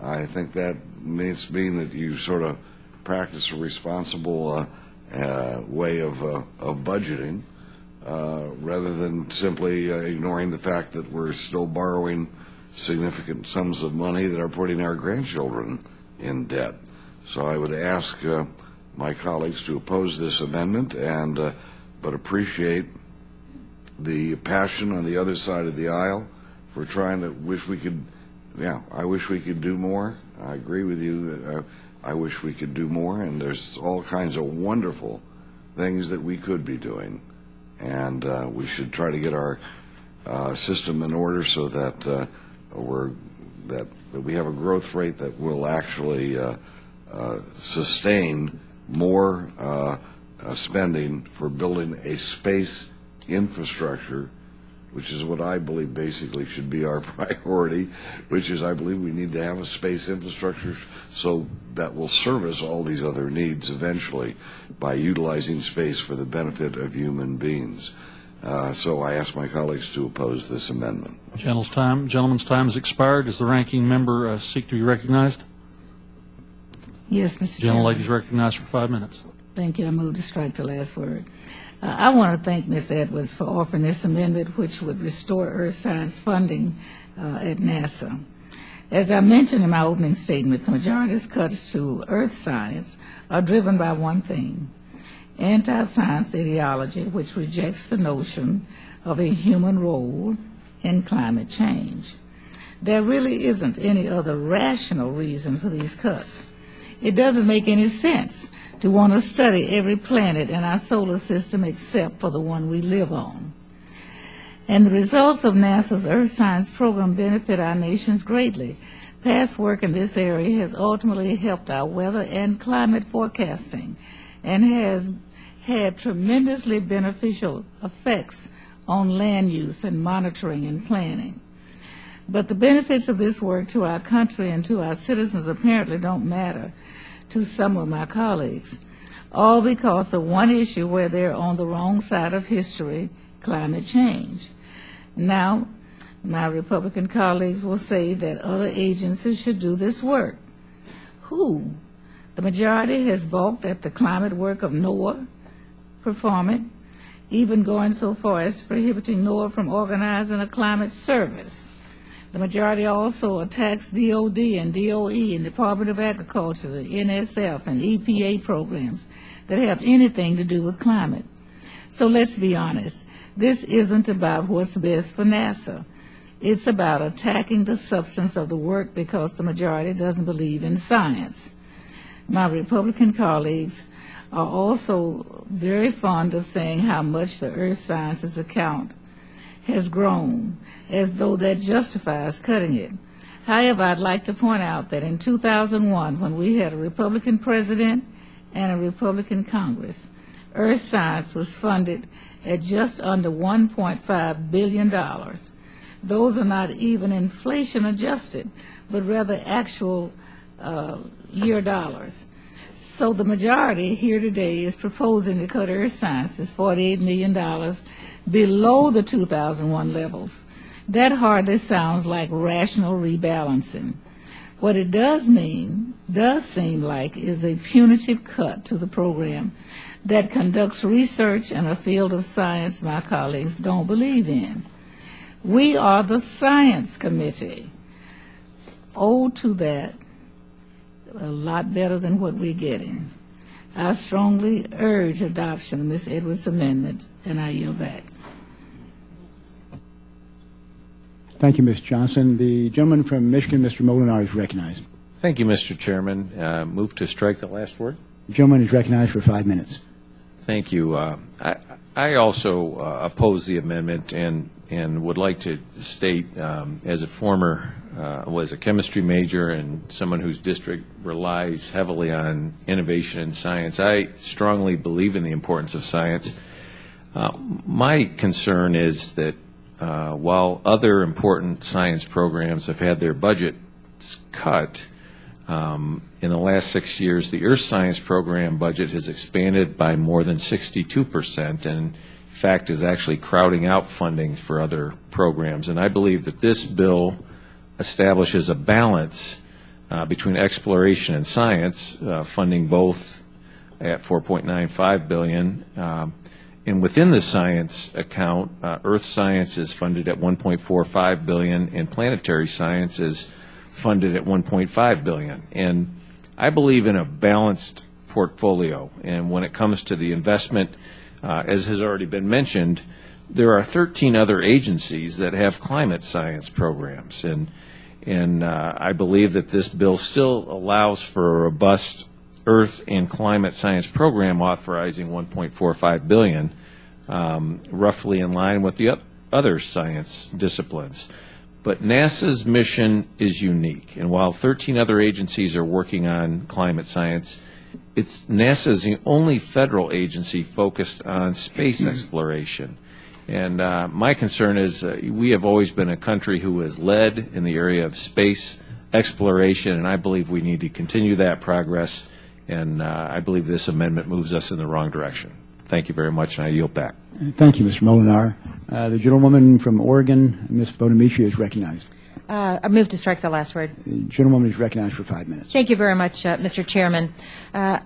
[SPEAKER 7] I think that means that you sort of practice a responsible way of budgeting rather than simply ignoring the fact that we're still borrowing significant sums of money that are putting our grandchildren in debt. So I would ask my colleagues to oppose this amendment, but appreciate the passion on the other side of the aisle for trying to I wish we could do more. I agree with you that I wish we could do more, and there's all kinds of wonderful things that we could be doing, and we should try to get our system in order so that we have a growth rate that will actually sustain more spending for building a space infrastructure, which is what I believe basically should be our priority, which is I believe we need to have a space infrastructure so that will service all these other needs eventually by utilizing space for the benefit of human beings. So I ask my colleagues to oppose this amendment.
[SPEAKER 6] Gentleman's time has expired. Does the ranking member seek to be recognized?
[SPEAKER 3] Yes, Mr. Chairman.
[SPEAKER 6] Gentlelady is recognized for 5 minutes.
[SPEAKER 3] Thank you. I move to strike the last word. I want to thank Ms. Edwards for offering this amendment, which would restore earth science funding at NASA. As I mentioned in my opening statement, the majority's cuts to earth science are driven by one thing: anti-science ideology, which rejects the notion of a human role in climate change. There really isn't any other rational reason for these cuts. It doesn't make any sense to want to study every planet in our solar system except for the one we live on. And the results of NASA's Earth Science program benefit our nations greatly. Past work in this area has ultimately helped our weather and climate forecasting and has had tremendously beneficial effects on land use and monitoring and planning. But the benefits of this work to our country and to our citizens apparently don't matter to some of my colleagues, all because of one issue where they're on the wrong side of history: climate change. Now, my Republican colleagues will say that other agencies should do this work. Who? The majority has balked at the climate work of NOAA performing, even going so far as to prohibiting NOAA from organizing a climate service. The majority also attacks DOD and DOE and Department of Agriculture, the NSF and EPA programs that have anything to do with climate. So let's be honest. This isn't about what's best for NASA. It's about attacking the substance of the work because the majority doesn't believe in science. My Republican colleagues are also very fond of saying how much the earth sciences account has grown, as though that justifies cutting it. However, I'd like to point out that in 2001, when we had a Republican president and a Republican Congress, earth science was funded at just under $1.5 billion. Those are not even inflation adjusted, but rather actual year dollars. So the majority here today is proposing to cut earth sciences $48 million below the 2001 levels. That hardly sounds like rational rebalancing. What it does seem like, is a punitive cut to the program that conducts research in a field of science my colleagues don't believe in. We are the Science Committee. Owed to that a lot better than what we're getting. I strongly urge adoption of Ms. Edwards' amendment, and I yield back.
[SPEAKER 1] Thank you, Ms. Johnson. The gentleman from Michigan, Mr. Molinar, is recognized.
[SPEAKER 4] Thank you, Mr. Chairman. Move to strike the last word.
[SPEAKER 1] The gentleman is recognized for 5 minutes.
[SPEAKER 4] Thank you. I also oppose the amendment and would like to state, as a former was a chemistry major and someone whose district relies heavily on innovation and science, I strongly believe in the importance of science. My concern is that
[SPEAKER 8] while other important science programs have had their budgets cut, in the last 6 years, the Earth Science Program budget has expanded by more than 62%, and in fact is actually crowding out funding for other programs. And I believe that this bill establishes a balance between exploration and science, funding both at $4.95 billion. And within the science account, Earth science is funded at $1.45 billion, and planetary science is funded at $1.5 billion. And I believe in a balanced portfolio. And when it comes to the investment, as has already been mentioned, there are 13 other agencies that have climate science programs. And I believe that this bill still allows for a robust Earth and climate science program authorizing $1.45 billion, roughly in line with the other science disciplines. But NASA's mission is unique, and while 13 other agencies are working on climate science, NASA is the only federal agency focused on space exploration. And my concern is we have always been a country who has led in the area of space exploration, and I believe we need to continue that progress, and I believe this amendment moves us in the wrong direction. Thank you very much, and I yield back.
[SPEAKER 1] Thank you, Mr. Molinar. The gentlewoman from Oregon, Ms. Bonamici, is recognized.
[SPEAKER 9] I move to strike the last word.
[SPEAKER 1] The gentlewoman is recognized for 5 minutes.
[SPEAKER 9] Thank you very much, Mr. Chairman.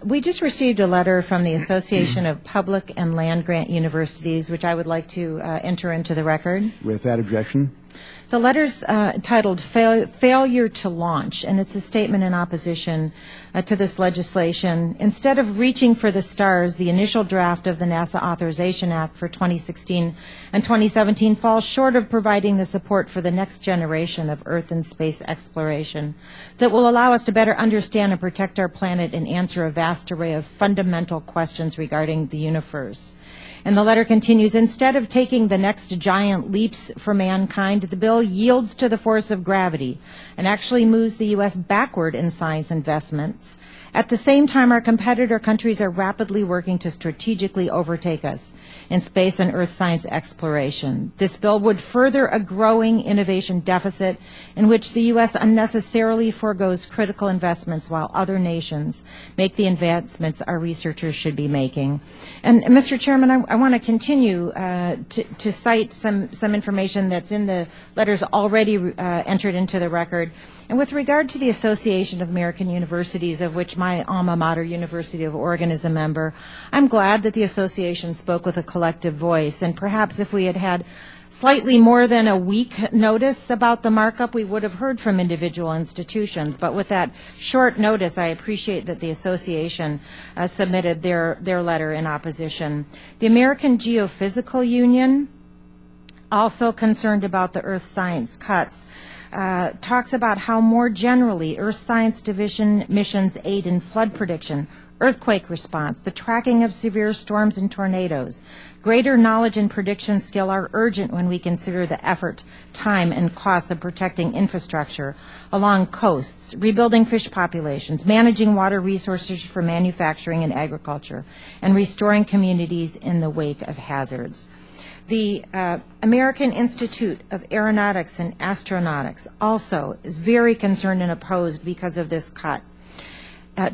[SPEAKER 9] We just received a letter from the Association of Public and Land Grant Universities, which I would like to enter into the record.
[SPEAKER 1] With that objection?
[SPEAKER 9] The letter's titled Failure to Launch, and it's a statement in opposition to this legislation. Instead of reaching for the stars, the initial draft of the NASA Authorization Act for 2016 and 2017 falls short of providing the support for the next generation of Earth and space exploration that will allow us to better understand and protect our planet and answer a vast array of fundamental questions regarding the universe. And the letter continues, instead of taking the next giant leaps for mankind, the bill yields to the force of gravity and actually moves the U.S. backward in science investments. At the same time, our competitor countries are rapidly working to strategically overtake us in space and Earth science exploration. This bill would further a growing innovation deficit in which the U.S. unnecessarily forgoes critical investments while other nations make the advancements our researchers should be making. And, Mr. Chairman, I want to continue to cite some information that's in the letters already entered into the record. And with regard to the Association of American Universities, of which my alma mater, University of Oregon, is a member, I'm glad that the association spoke with a collective voice. And perhaps if we had had slightly more than a week notice about the markup, we would have heard from individual institutions. But with that short notice, I appreciate that the association submitted their letter in opposition. The American Geophysical Union, also concerned about the Earth science cuts, talks about how more generally Earth Science Division missions aid in flood prediction, earthquake response, the tracking of severe storms and tornadoes. Greater knowledge and prediction skill are urgent when we consider the effort, time, and costs of protecting infrastructure along coasts, rebuilding fish populations, managing water resources for manufacturing and agriculture, and restoring communities in the wake of hazards. The American Institute of Aeronautics and Astronautics also is very concerned and opposed because of this cut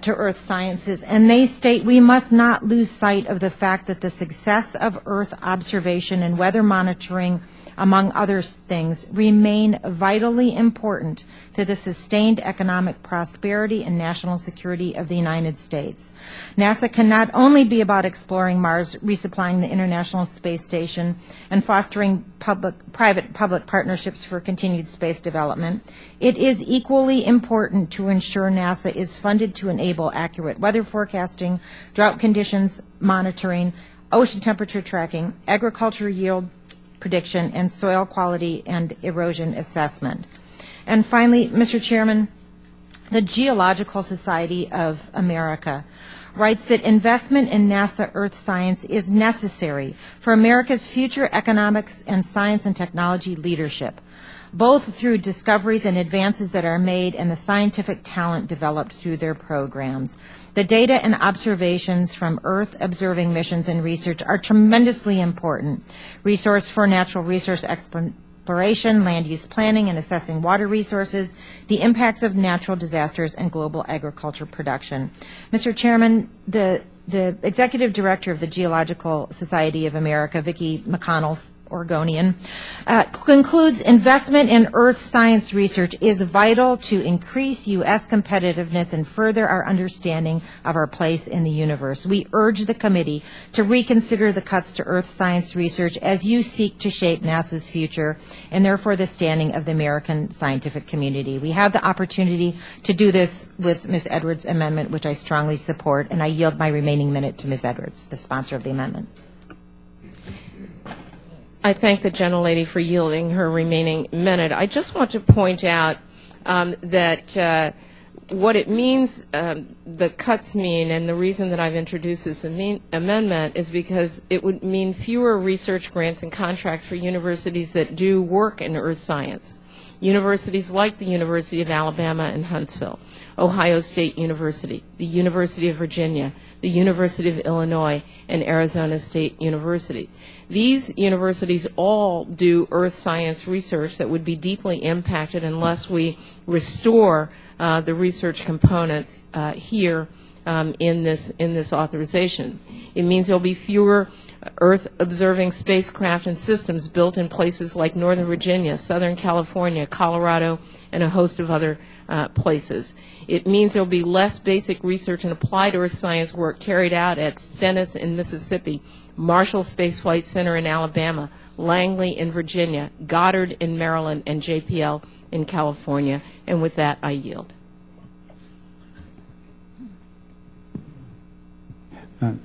[SPEAKER 9] to Earth sciences, and they state we must not lose sight of the fact that the success of Earth observation and weather monitoring, among other things, remain vitally important to the sustained economic prosperity and national security of the United States. NASA can not only be about exploring Mars, resupplying the International Space Station, and fostering private-public partnerships for continued space development. It is equally important to ensure NASA is funded to enable accurate weather forecasting, drought conditions monitoring, ocean temperature tracking, agriculture yield prediction, and soil quality and erosion assessment. And finally, Mr. Chairman, the Geological Society of America writes that investment in NASA Earth science is necessary for America's future economics and science and technology leadership. both through discoveries and advances that are made and the scientific talent developed through their programs. The data and observations from Earth-observing missions and research are tremendously important. Resource for natural resource exploration, land use planning, and assessing water resources, the impacts of natural disasters, and global agriculture production. Mr. Chairman, the Executive Director of the Geological Society of America, Vicki McConnell, Oregonian, concludes investment in earth science research is vital to increase U.S. competitiveness and further our understanding of our place in the universe. We urge the committee to reconsider the cuts to earth science research as you seek to shape NASA's future and therefore the standing of the American scientific community. We have the opportunity to do this with Ms. Edwards' amendment, which I strongly support, and I yield my remaining minute to Ms. Edwards, the sponsor of the amendment.
[SPEAKER 5] I thank the gentlelady for yielding her remaining minute. I just want to point out that what it means, the cuts mean, and the reason that I've introduced this amendment is because it would mean fewer research grants and contracts for universities that do work in earth science. Universities like the University of Alabama in Huntsville, Ohio State University, the University of Virginia, the University of Illinois, and Arizona State University. These universities all do earth science research that would be deeply impacted unless we restore the research components here in this authorization. It means there will be fewer Earth-observing spacecraft and systems built in places like Northern Virginia, Southern California, Colorado, and a host of other places. It means there will be less basic research and applied earth science work carried out at Stennis in Mississippi, Marshall Space Flight Center in Alabama, Langley in Virginia, Goddard in Maryland, and JPL in California. And with that, I yield.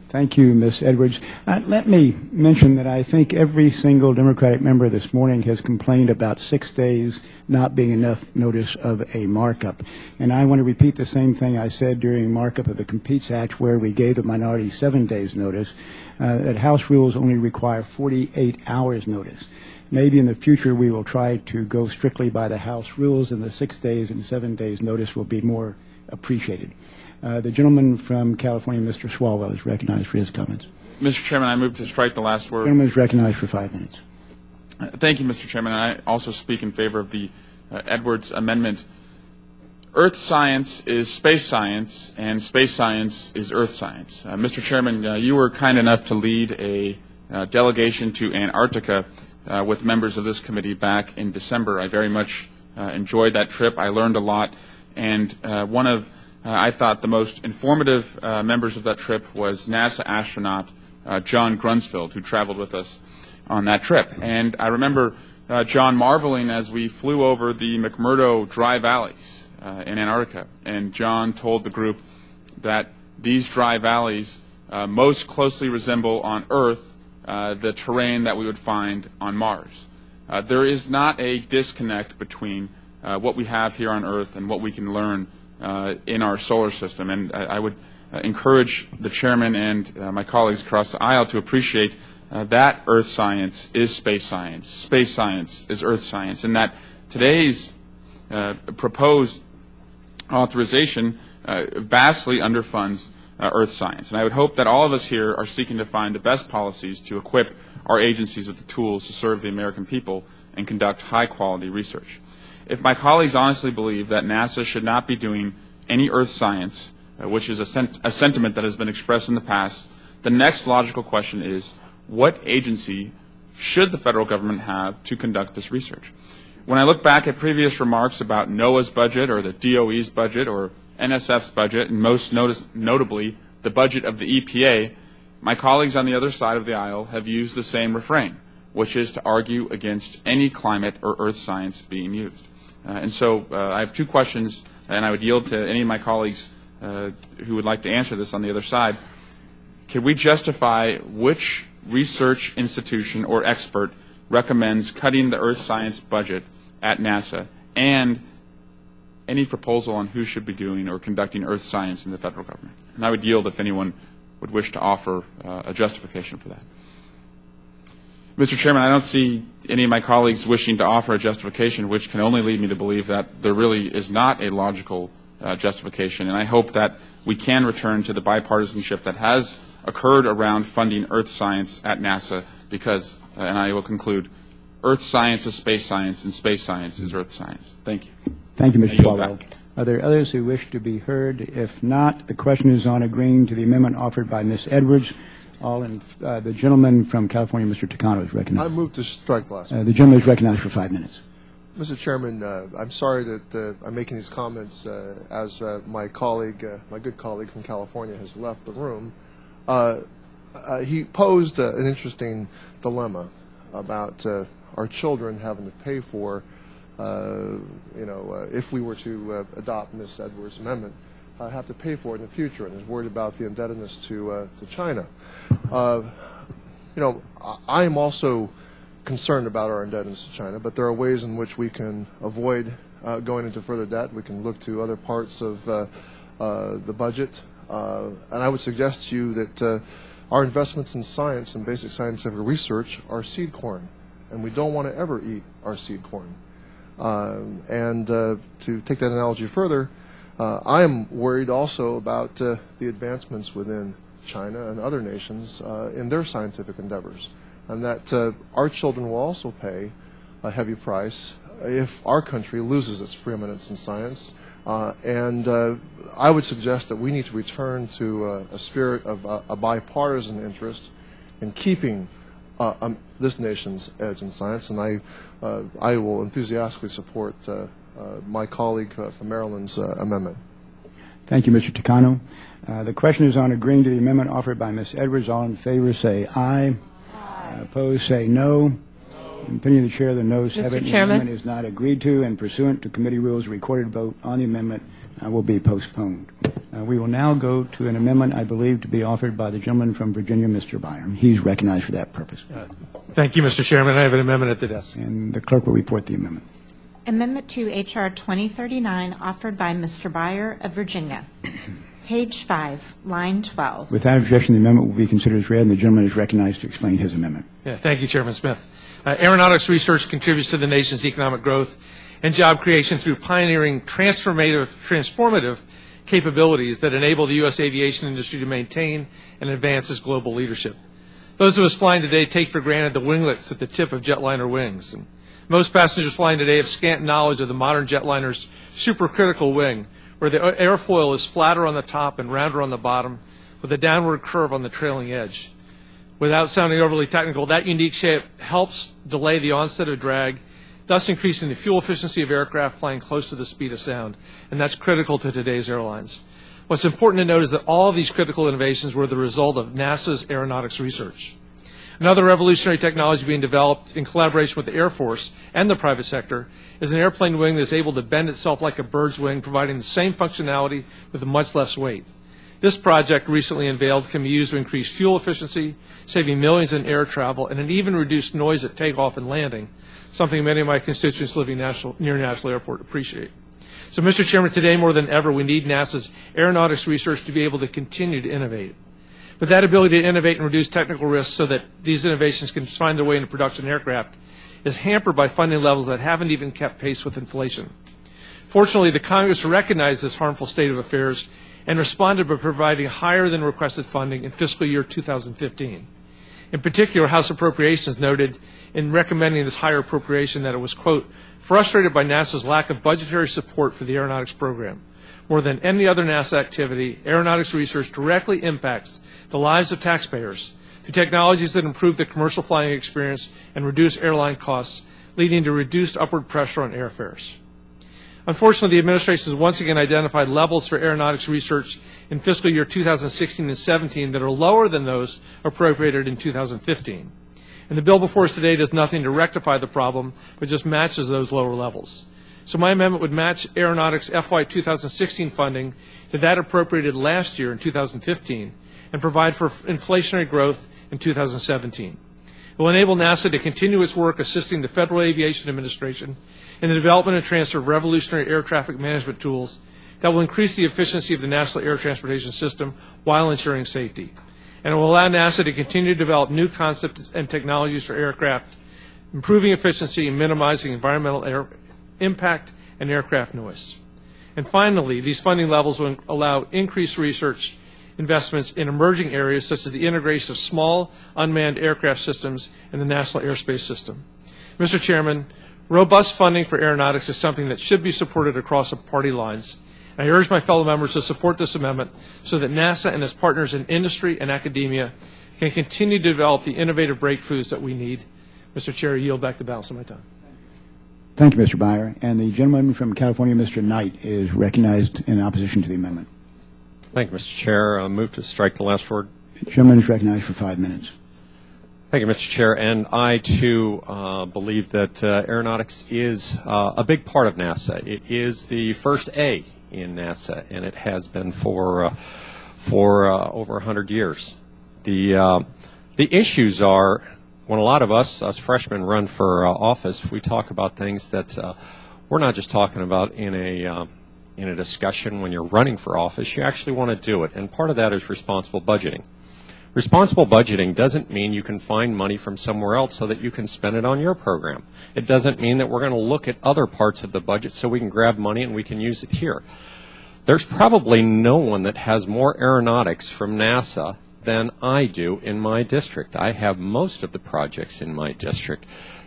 [SPEAKER 1] Thank you, Ms. Edwards. Let me mention that I think every single Democratic member this morning has complained about 6 days not being enough notice of a markup. And I want to repeat the same thing I said during markup of the Competes Act, where we gave the minority 7 days notice, that House rules only require 48 hours notice. Maybe in the future we will try to go strictly by the House rules, and the 6 days and 7 days notice will be more appreciated. The gentleman from California, Mr. Swalwell, is recognized for his comments.
[SPEAKER 10] Mr. Chairman, I move to strike the last word.
[SPEAKER 1] The gentleman is recognized for 5 minutes.
[SPEAKER 10] Thank you, Mr. Chairman. I also speak in favor of the Edwards amendment. Earth science is space science, and space science is earth science. Mr. Chairman, you were kind enough to lead a delegation to Antarctica with members of this committee back in December. I very much enjoyed that trip. I learned a lot, and one of I thought the most informative members of that trip was NASA astronaut John Grunsfeld, who traveled with us on that trip. And I remember John marveling as we flew over the McMurdo dry valleys in Antarctica. And John told the group that these dry valleys most closely resemble on Earth the terrain that we would find on Mars. There is not a disconnect between what we have here on Earth and what we can learn in our solar system. And I would encourage the chairman and my colleagues across the aisle to appreciate that earth science is space science is earth science, and that today's proposed authorization vastly underfunds earth science. And I would hope that all of us here are seeking to find the best policies to equip our agencies with the tools to serve the American people and conduct high-quality research. If my colleagues honestly believe that NASA should not be doing any earth science, which is a sentiment that has been expressed in the past, the next logical question is, what agency should the federal government have to conduct this research? When I look back at previous remarks about NOAA's budget or the DOE's budget or NSF's budget, and most notably the budget of the EPA, my colleagues on the other side of the aisle have used the same refrain, which is to argue against any climate or earth science being used. And so I have two questions, and I would yield to any of my colleagues who would like to answer this on the other side. Can we justify which research institution or expert recommends cutting the earth science budget at NASA, and any proposal on who should be doing or conducting earth science in the federal government? And I would yield if anyone would wish to offer a justification for that. Mr. Chairman, I don't see any of my colleagues wishing to offer a justification, which can only lead me to believe that there really is not a logical justification. And I hope that we can return to the bipartisanship that has occurred around funding earth science at NASA because, and I will conclude, earth science is space science and space science is earth science. Thank you.
[SPEAKER 1] Thank you, Mr. Swalwell. Are there others who wish to be heard? If not, the question is on agreeing to the amendment offered by Ms. Edwards. All in, the gentleman from California, Mr. Takano, is recognized.
[SPEAKER 11] I move to strike the last one.
[SPEAKER 1] The gentleman is recognized for 5 minutes.
[SPEAKER 11] Mr. Chairman, I'm sorry that I'm making these comments as my colleague, my good colleague from California, has left the room. He posed an interesting dilemma about our children having to pay for, if we were to adopt Ms. Edwards' amendment, have to pay for it in the future, and is worried about the indebtedness to China. I am also concerned about our indebtedness to China, but there are ways in which we can avoid going into further debt. We can look to other parts of the budget, and I would suggest to you that our investments in science and basic scientific research are seed corn, and we don't want to ever eat our seed corn. And to take that analogy further, I am worried also about the advancements within China and other nations in their scientific endeavors, and that our children will also pay a heavy price if our country loses its preeminence in science. And I would suggest that we need to return to a spirit of a bipartisan interest in keeping this nation's edge in science, and I will enthusiastically support my colleague from Maryland's amendment.
[SPEAKER 1] Thank you, Mr. Takano. The question is on agreeing to the amendment offered by Ms. Edwards. All in favor say aye. Aye. Opposed say no. In opinion of the chair, the noes have it. The amendment is not agreed to, and pursuant to committee rules, a recorded vote on the amendment will be postponed. We will now go to an amendment I believe to be offered by the gentleman from Virginia, Mr. Byron. He's recognized for that purpose.
[SPEAKER 12] Thank you, Mr. Chairman. I have an amendment at the desk.
[SPEAKER 1] And the clerk will report the amendment.
[SPEAKER 2] Amendment to H.R. 2039, offered by Mr. Byer of Virginia. Page 5, line 12.
[SPEAKER 1] Without objection, the amendment will be considered as read, and the gentleman is recognized to explain his amendment.
[SPEAKER 12] Yeah, thank you, Chairman Smith. Aeronautics research contributes to the nation's economic growth and job creation through pioneering transformative capabilities that enable the U.S. aviation industry to maintain and advance its global leadership. Those of us flying today take for granted the winglets at the tip of jetliner wings. And most passengers flying today have scant knowledge of the modern jetliner's supercritical wing, where the airfoil is flatter on the top and rounder on the bottom, with a downward curve on the trailing edge. Without sounding overly technical, that unique shape helps delay the onset of drag, thus increasing the fuel efficiency of aircraft flying close to the speed of sound, and that's critical to today's airlines. What's important to note is that all of these critical innovations were the result of NASA's aeronautics research. Another revolutionary technology being developed in collaboration with the Air Force and the private sector is an airplane wing that is able to bend itself like a bird's wing, providing the same functionality with much less weight. This project, recently unveiled, can be used to increase fuel efficiency, saving millions in air travel, and an even reduced noise at takeoff and landing, something many of my constituents living near National Airport appreciate. So, Mr. Chairman, today more than ever, we need NASA's aeronautics research to be able to continue to innovate. But that ability to innovate and reduce technical risks so that these innovations can find their way into production aircraft is hampered by funding levels that haven't even kept pace with inflation. Fortunately, the Congress recognized this harmful state of affairs and responded by providing higher than requested funding in fiscal year 2015. In particular, House Appropriations noted in recommending this higher appropriation that it was, quote, frustrated by NASA's lack of budgetary support for the aeronautics program. More than any other NASA activity, aeronautics research directly impacts the lives of taxpayers through technologies that improve the commercial flying experience and reduce airline costs, leading to reduced upward pressure on airfares. Unfortunately, the administration has once again identified levels for aeronautics research in fiscal year 2016 and 17 that are lower than those appropriated in 2015. And the bill before us today does nothing to rectify the problem, but just matches those lower levels. So my amendment would match aeronautics FY 2016 funding to that appropriated last year in 2015 and provide for inflationary growth in 2017. It will enable NASA to continue its work assisting the Federal Aviation Administration in the development and transfer of revolutionary air traffic management tools that will increase the efficiency of the national air transportation system while ensuring safety. and it will allow NASA to continue to develop new concepts and technologies for aircraft, improving efficiency and minimizing environmental impact and aircraft noise. And finally, these funding levels will allow increased research investments in emerging areas such as the integration of small unmanned aircraft systems in the national airspace system. Mr. Chairman, robust funding for aeronautics is something that should be supported across the party lines. I urge my fellow members to support this amendment so that NASA and its partners in industry and academia can continue to develop the innovative breakthroughs that we need. Mr. Chair, I yield back the balance of my time.
[SPEAKER 1] Thank you, Mr. Byer. And the gentleman from California, Mr. Knight, is recognized in opposition to the amendment.
[SPEAKER 13] Thank you, Mr. Chair. I move to strike the last word.
[SPEAKER 1] The gentleman is recognized for 5 minutes.
[SPEAKER 13] Thank you, Mr. Chair. And I, too, believe that aeronautics is a big part of NASA. It is the first A in NASA, and it has been for over 100 years. The issues are, when a lot of us freshmen run for office, we talk about things that we're not just talking about in a discussion when you're running for office. You actually want to do it, and part of that is responsible budgeting. Responsible budgeting doesn't mean you can find money from somewhere else so that you can spend it on your program. It doesn't mean that we're going to look at other parts of the budget so we can grab money and we can use it here. There's probably no one that has more aeronautics from NASA than I do in my district. I have most of the projects in my district,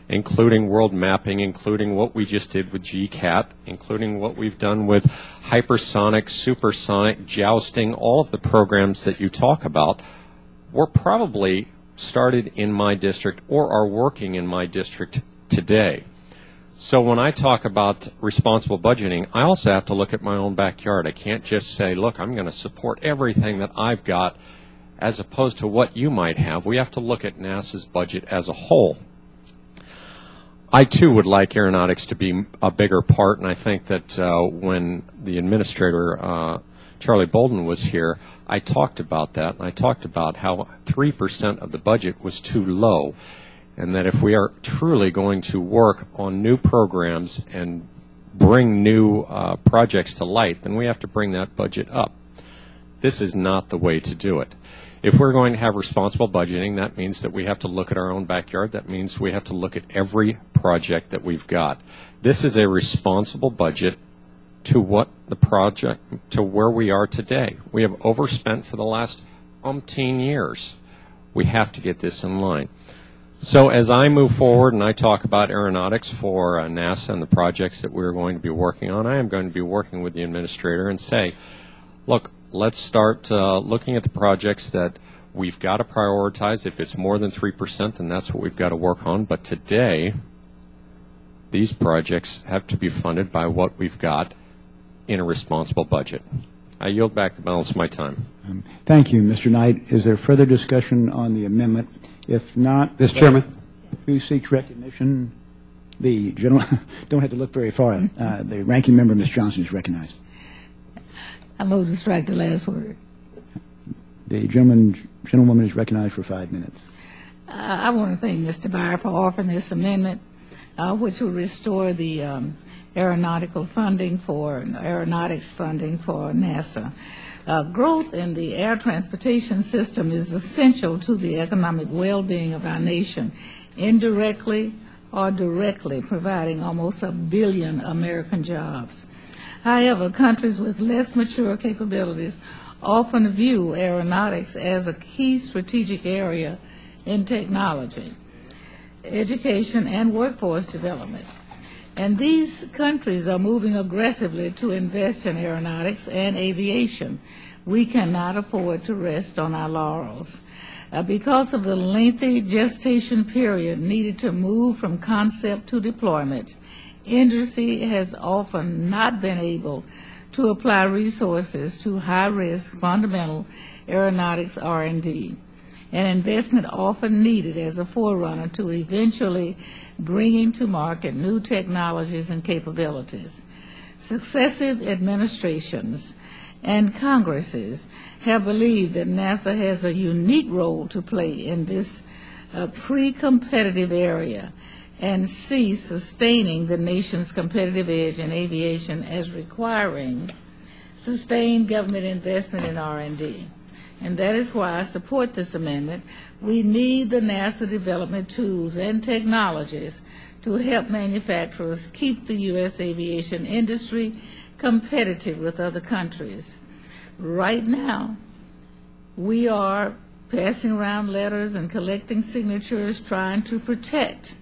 [SPEAKER 13] including world mapping, including what we just did with GCAT, including what we've done with hypersonic, supersonic, jousting, all of the programs that you talk about were probably started in my district or are working in my district today. So when I talk about responsible budgeting, I also have to look at my own backyard. I can't just say, look, I'm going to support everything that I've got as opposed to what you might have. We have to look at NASA's budget as a whole. I, too, would like aeronautics to be a bigger part, and I think that when the administrator, Charlie Bolden, was here, I talked about that, and I talked about how 3% of the budget was too low, and that if we are truly going to work on new programs and bring new projects to light, then we have to bring that budget up. This is not the way to do it. If we're going to have responsible budgeting, that means that we have to look at our own backyard. That means we have to look at every project that we've got. This is a responsible budget to what the project, to where we are today. We have overspent for the last umpteen years. We have to get this in line. So as I move forward and I talk about aeronautics for NASA and the projects that we're going to be working on, I am going to be working with the administrator and say, look, let's start looking at the projects that we've got to prioritize. If it's more than 3%, then that's what we've got to work on. But today, these projects have to be funded by what we've got in a responsible budget. I yield back the balance of my time.
[SPEAKER 1] Thank you, Mr. Knight. Is there further discussion on the amendment? If not,
[SPEAKER 14] Mr. Chairman.
[SPEAKER 1] Who seeks recognition? The gentleman, don't have to look very far. The ranking member, Ms. Johnson, is recognized.
[SPEAKER 3] I move to strike the last word.
[SPEAKER 1] The gentlewoman is recognized for 5 minutes.
[SPEAKER 3] I want to thank Mr. Byer for offering this amendment, which will restore the aeronautics funding for NASA. Growth in the air transportation system is essential to the economic well-being of our nation, indirectly or directly providing almost 1 billion American jobs. However, countries with less mature capabilities often view aeronautics as a key strategic area in technology, education, and workforce development. And these countries are moving aggressively to invest in aeronautics and aviation. We cannot afford to rest on our laurels. Because of the lengthy gestation period needed to move from concept to deployment, industry has often not been able to apply resources to high-risk fundamental aeronautics R&D, an investment often needed as a forerunner to eventually bringing to market new technologies and capabilities. Successive administrations and Congresses have believed that NASA has a unique role to play in this pre-competitive area and see sustaining the nation's competitive edge in aviation as requiring sustained government investment in R&D. and that is why I support this amendment. We need the NASA development tools and technologies to help manufacturers keep the U.S. aviation industry competitive with other countries. Right now, we are passing around letters and collecting signatures trying to protect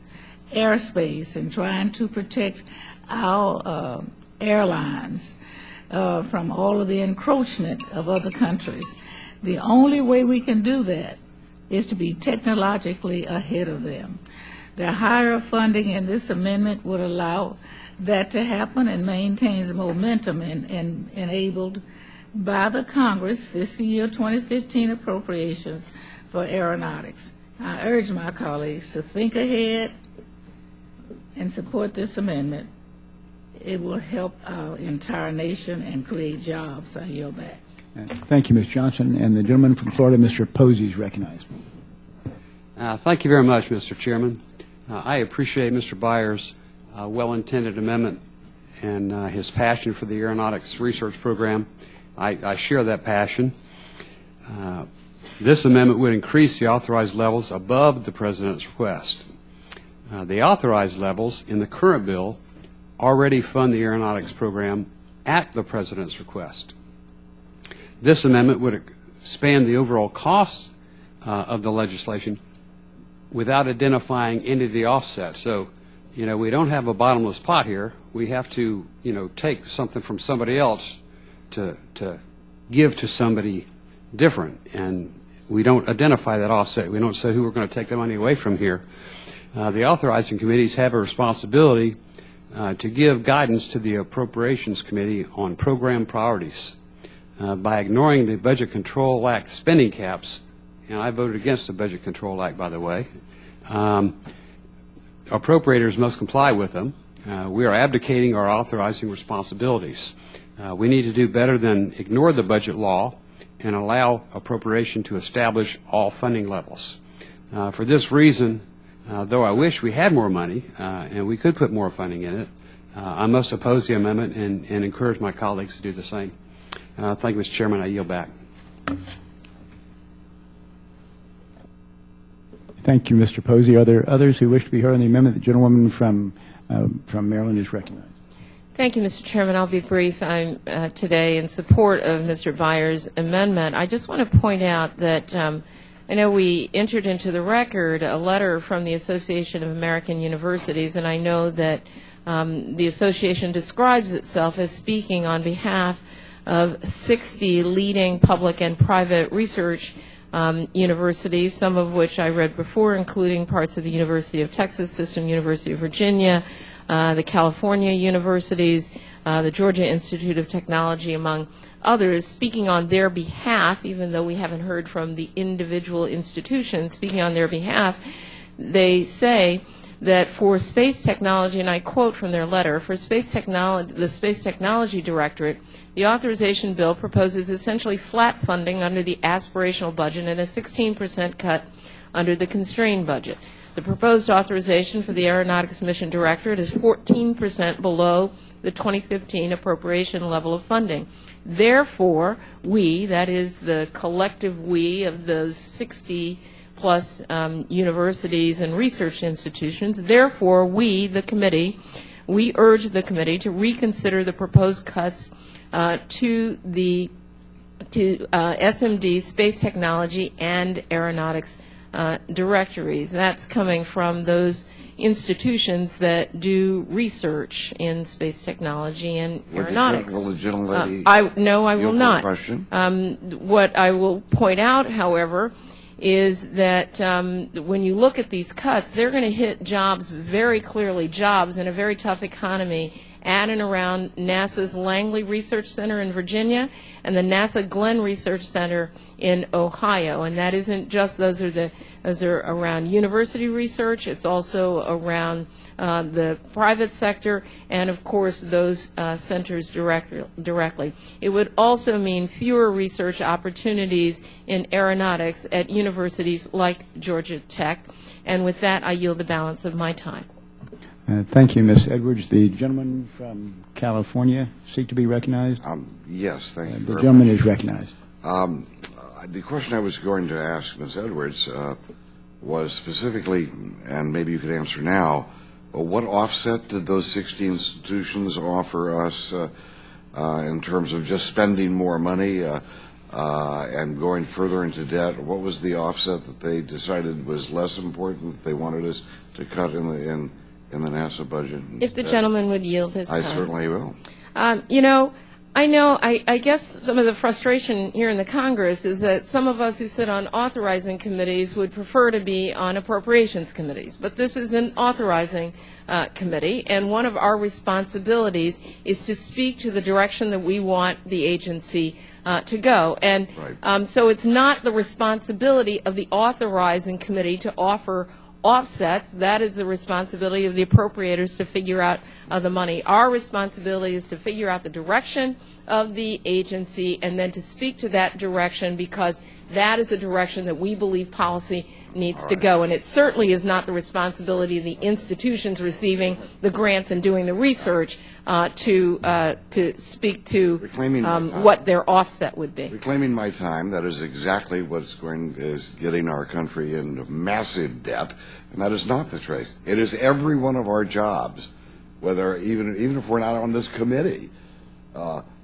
[SPEAKER 3] airspace and trying to protect our airlines from all of the encroachment of other countries. The only way we can do that is to be technologically ahead of them. The higher funding in this amendment would allow that to happen and maintains momentum and enabled by the Congress fiscal year 2015 appropriations for aeronautics. I urge my colleagues to think ahead and support this amendment. It will help our entire nation and create jobs. I yield back.
[SPEAKER 1] Thank you, Ms. Johnson. And the gentleman from Florida, Mr. Posey, is recognized.
[SPEAKER 14] Thank you very much, Mr. Chairman. I appreciate Mr. Byers' well-intended amendment and his passion for the aeronautics research program. I share that passion. This amendment would increase the authorized levels above the President's request. The authorized levels in the current bill already fund the aeronautics program at the President's request. This amendment would expand the overall cost of the legislation without identifying any of the offsets. So, we don't have a bottomless pot here. We have to, take something from somebody else to give to somebody different, and we don't identify that offset. We don't say who we're going to take the money away from here. The authorizing committees have a responsibility to give guidance to the Appropriations Committee on program priorities. By ignoring the Budget Control Act spending caps, and I voted against the Budget Control Act, by the way, appropriators must comply with them. We are abdicating our authorizing responsibilities. We need to do better than ignore the budget law and allow appropriation to establish all funding levels. For this reason, though I wish we had more money and we could put more funding in it, I must oppose the amendment and encourage my colleagues to do the same. Thank you, Mr. Chairman. I yield back.
[SPEAKER 1] Thank you, Mr. Posey. Are there others who wish to be heard on the amendment? The gentlewoman from Maryland is recognized.
[SPEAKER 5] Thank you, Mr. Chairman. I'll be brief. I'm today in support of Mr. Byers' amendment. I just want to point out that I know we entered into the record a letter from the Association of American Universities, and I know that the association describes itself as speaking on behalf of 60 leading public and private research universities, some of which I read before, including parts of the University of Texas System, University of Virginia, the California universities, the Georgia Institute of Technology, among others, speaking on their behalf, even though we haven't heard from the individual institutions, speaking on their behalf. They say that for space technology, and I quote from their letter, for space technology, the Space Technology Directorate, the authorization bill proposes essentially flat funding under the aspirational budget and a 16% cut under the constrained budget. The proposed authorization for the Aeronautics Mission Directorate is 14% below the 2015 appropriation level of funding. Therefore, we, that is the collective we of those 60 plus universities and research institutions, therefore we, the committee, we urge the committee to reconsider the proposed cuts to SMD, space technology, and aeronautics directories. That's coming from those institutions that do research in space technology and aeronautics.
[SPEAKER 7] Will the gentlelady
[SPEAKER 5] No, I will not.
[SPEAKER 7] Question?
[SPEAKER 5] What I will point out, however, is that when you look at these cuts, they're going to hit jobs very clearly, jobs in a very tough economy at and around NASA's Langley Research Center in Virginia and the NASA Glenn Research Center in Ohio. And that isn't just, those are around university research, it's also around the private sector, and of course those centers directly. It would also mean fewer research opportunities in aeronautics at universities like Georgia Tech. And with that, I yield the balance of my time.
[SPEAKER 1] Thank you, Ms. Edwards. The gentleman from California seek to be recognized?
[SPEAKER 7] Yes, thank you.
[SPEAKER 1] The gentleman is recognized.
[SPEAKER 7] The question I was going to ask Ms. Edwards was specifically, and maybe you could answer now, what offset did those 60 institutions offer us in terms of just spending more money and going further into debt? What was the offset that they decided was less important that they wanted us to cut in the NASA budget?
[SPEAKER 5] If the gentleman would yield his time.
[SPEAKER 7] I certainly will.
[SPEAKER 5] I guess some of the frustration here in the Congress is that some of us who sit on authorizing committees would prefer to be on appropriations committees. But this is an authorizing committee, and one of our responsibilities is to speak to the direction that we want the agency to go. And so it's not the responsibility of the authorizing committee to offer offsets. That is the responsibility of the appropriators to figure out the money. Our responsibility is to figure out the direction of the agency and then to speak to that direction, because that is a direction that we believe policy needs to go. And it certainly is not the responsibility of the institutions receiving the grants and doing the research to speak to what their offset would be.
[SPEAKER 7] Reclaiming my time, that is exactly what's is getting our country into massive debt, and that is not the trace. It is every one of our jobs, whether even if we're not on this committee.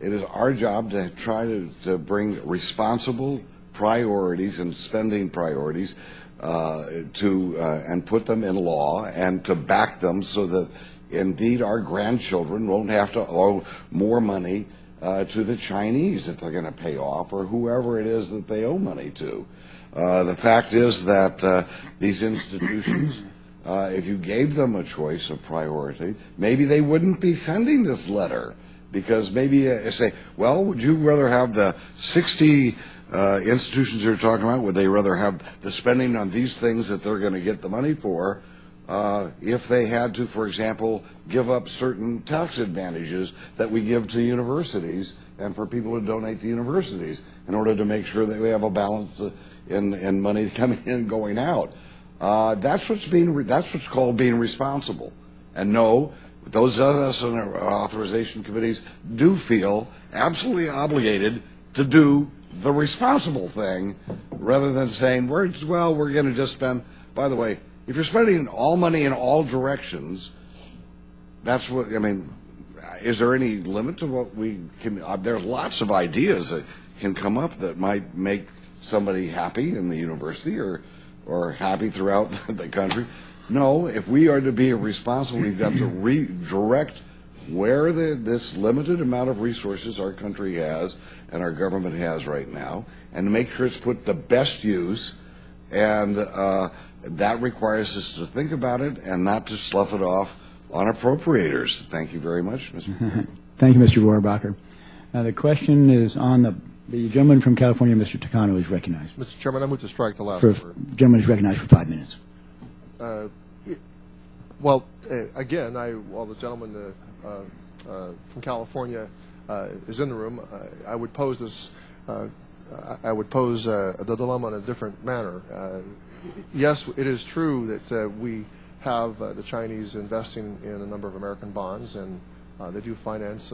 [SPEAKER 7] It is our job to try to bring responsible priorities and spending priorities and put them in law and to back them so that indeed our grandchildren won't have to owe more money to the Chinese if they're going to pay off, or whoever it is that they owe money to. The fact is that these institutions, if you gave them a choice of priority, maybe they wouldn't be sending this letter, because maybe say, well, would you rather have the 60 institutions you're talking about, would they rather have the spending on these things that they're going to get the money for, if they had to, for example, give up certain tax advantages that we give to universities and for people who donate to universities in order to make sure that we have a balance in money coming in and going out. That's what's called being responsible. And no, those of us on our authorization committees do feel absolutely obligated to do the responsible thing rather than saying, we're going to just spend, by the way, if you're spending all money in all directions, that's what, is there any limit to what we can, there's lots of ideas that can come up that might make somebody happy in the university or happy throughout the country. No, if we are to be responsible, we've got to redirect where this limited amount of resources our country has and our government has right now, and to make sure it's put to best use, and that requires us to think about it and not to slough it off on appropriators. Thank you very much, Mr.
[SPEAKER 1] Thank you, Mr. Rohrabacher. The question is on the gentleman from California, Mr. Takano, is recognized.
[SPEAKER 11] Mr. Chairman, I move to strike the last word.
[SPEAKER 1] The gentleman is recognized for 5 minutes.
[SPEAKER 11] Again, while the gentleman from California is in the room, I would pose this. I would pose the dilemma in a different manner. Yes, it is true that we have the Chinese investing in a number of American bonds, and they do finance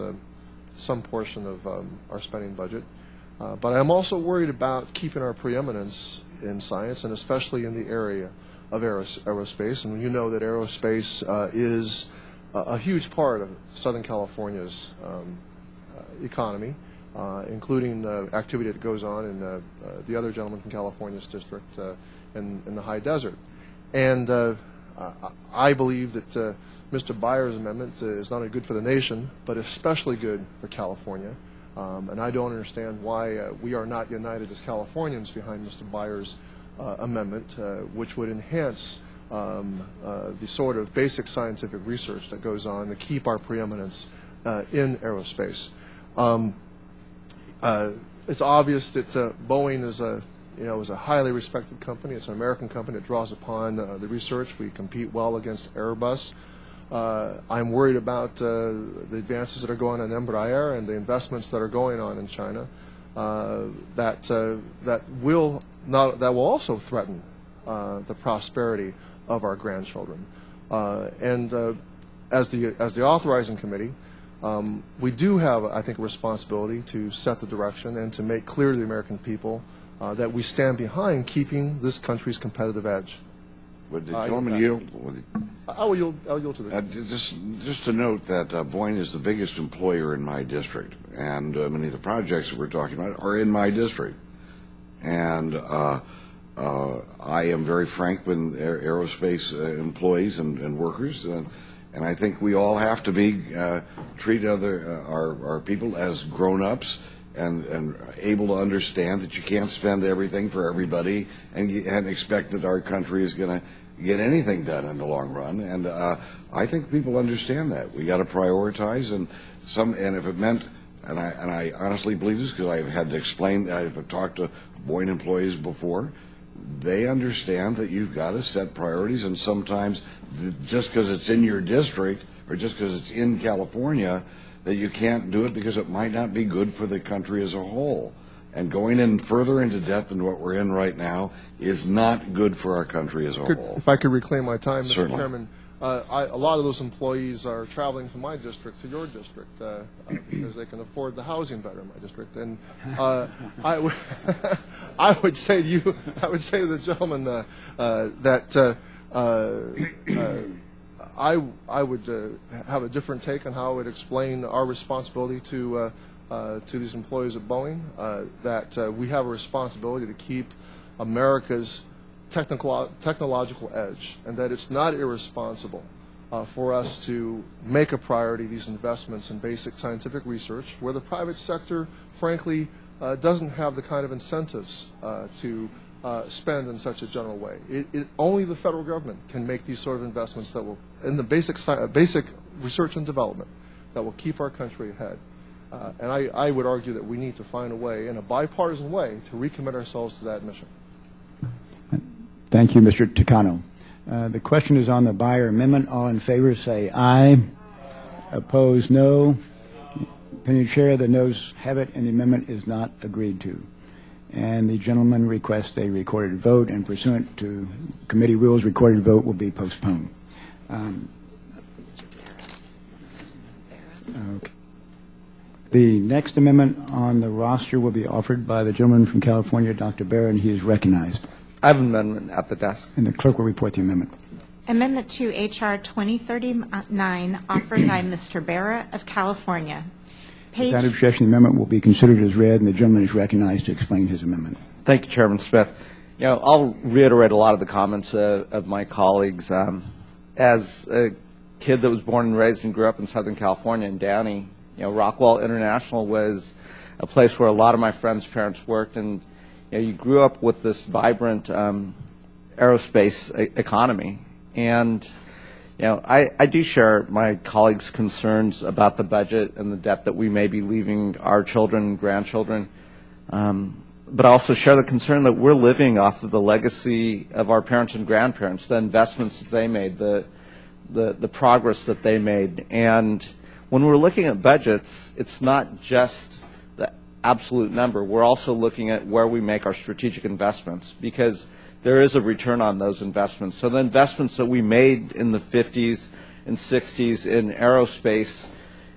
[SPEAKER 11] some portion of our spending budget. But I'm also worried about keeping our preeminence in science, and especially in the area of aerospace. And you know that aerospace is a huge part of Southern California's economy, including the activity that goes on in the other gentleman from California's district in the high desert. And I believe that Mr. Byers' amendment is not only good for the nation, but especially good for California. And I don't understand why we are not united as Californians behind Mr. Byers' amendment, which would enhance the sort of basic scientific research that goes on to keep our preeminence in aerospace. It's obvious that Boeing is a highly respected company. It's an American company that draws upon the research. We compete well against Airbus. I'm worried about the advances that are going on in Embraer and the investments that are going on in China that will also threaten the prosperity of our grandchildren. As the authorizing committee, we do have, I think, a responsibility to set the direction and to make clear to the American people that we stand behind keeping this country's competitive edge.
[SPEAKER 7] Would the gentleman yield?
[SPEAKER 11] I'll yield to the
[SPEAKER 7] Just to note that Boyne is the biggest employer in my district, and many of the projects that we're talking about are in my district. And I am very frank with aerospace employees and workers, and I think we all have to treat our people as grown-ups and able to understand that you can't spend everything for everybody and expect that our country is going to get anything done in the long run. And I think people understand that. We got to prioritize, and if it meant, and I honestly believe this because I've had to explain, I've talked to Boyne employees before, they understand that you've got to set priorities, and sometimes just because it's in your district or just because it's in California, that you can't do it because it might not be good for the country as a whole. And going in further into debt than what we're in right now is not good for our country as a whole.
[SPEAKER 11] If I could reclaim my time, Mr.
[SPEAKER 7] Certainly.
[SPEAKER 11] Chairman, a lot of those employees are traveling from my district to your district because they can afford the housing better in my district. And I would say to you, I would say to the gentleman that I would have a different take on how I would explain our responsibility to these employees at Boeing, that we have a responsibility to keep America's technological edge, and that it's not irresponsible for us to make a priority these investments in basic scientific research, where the private sector, frankly, doesn't have the kind of incentives to spend in such a general way. Only the federal government can make these sort of investments that will, in the basic research and development, that will keep our country ahead. And I would argue that we need to find a way, in a bipartisan way, to recommit ourselves to that mission.
[SPEAKER 1] Thank you, Mr. Takano. The question is on the Buyer amendment. All in favor say aye. Opposed, no. Opinion Chair, the noes have it, and the amendment is not agreed to. And the gentleman requests a recorded vote, and pursuant to committee rules, recorded vote will be postponed. Okay. The next amendment on the roster will be offered by the gentleman from California, Dr. Barra, and he is recognized.
[SPEAKER 15] I have an amendment at the desk.
[SPEAKER 1] And the clerk will report the amendment.
[SPEAKER 2] Amendment to H.R. 2039, offered by Mr. Barra of California.
[SPEAKER 1] Without objection, the amendment will be considered as read, and the gentleman is recognized to explain his amendment.
[SPEAKER 15] Thank you, Chairman Smith. I'll reiterate a lot of the comments of my colleagues. As a kid that was born and raised and grew up in Southern California in Downey, Rockwell International was a place where a lot of my friends' parents worked, and you grew up with this vibrant aerospace economy. And I do share my colleagues' concerns about the budget and the debt that we may be leaving our children and grandchildren. But I also share the concern that we're living off of the legacy of our parents and grandparents, the investments that they made, the progress that they made. And when we're looking at budgets, it's not just the absolute number. We're also looking at where we make our strategic investments, because there is a return on those investments. So the investments that we made in the 50s and 60s in aerospace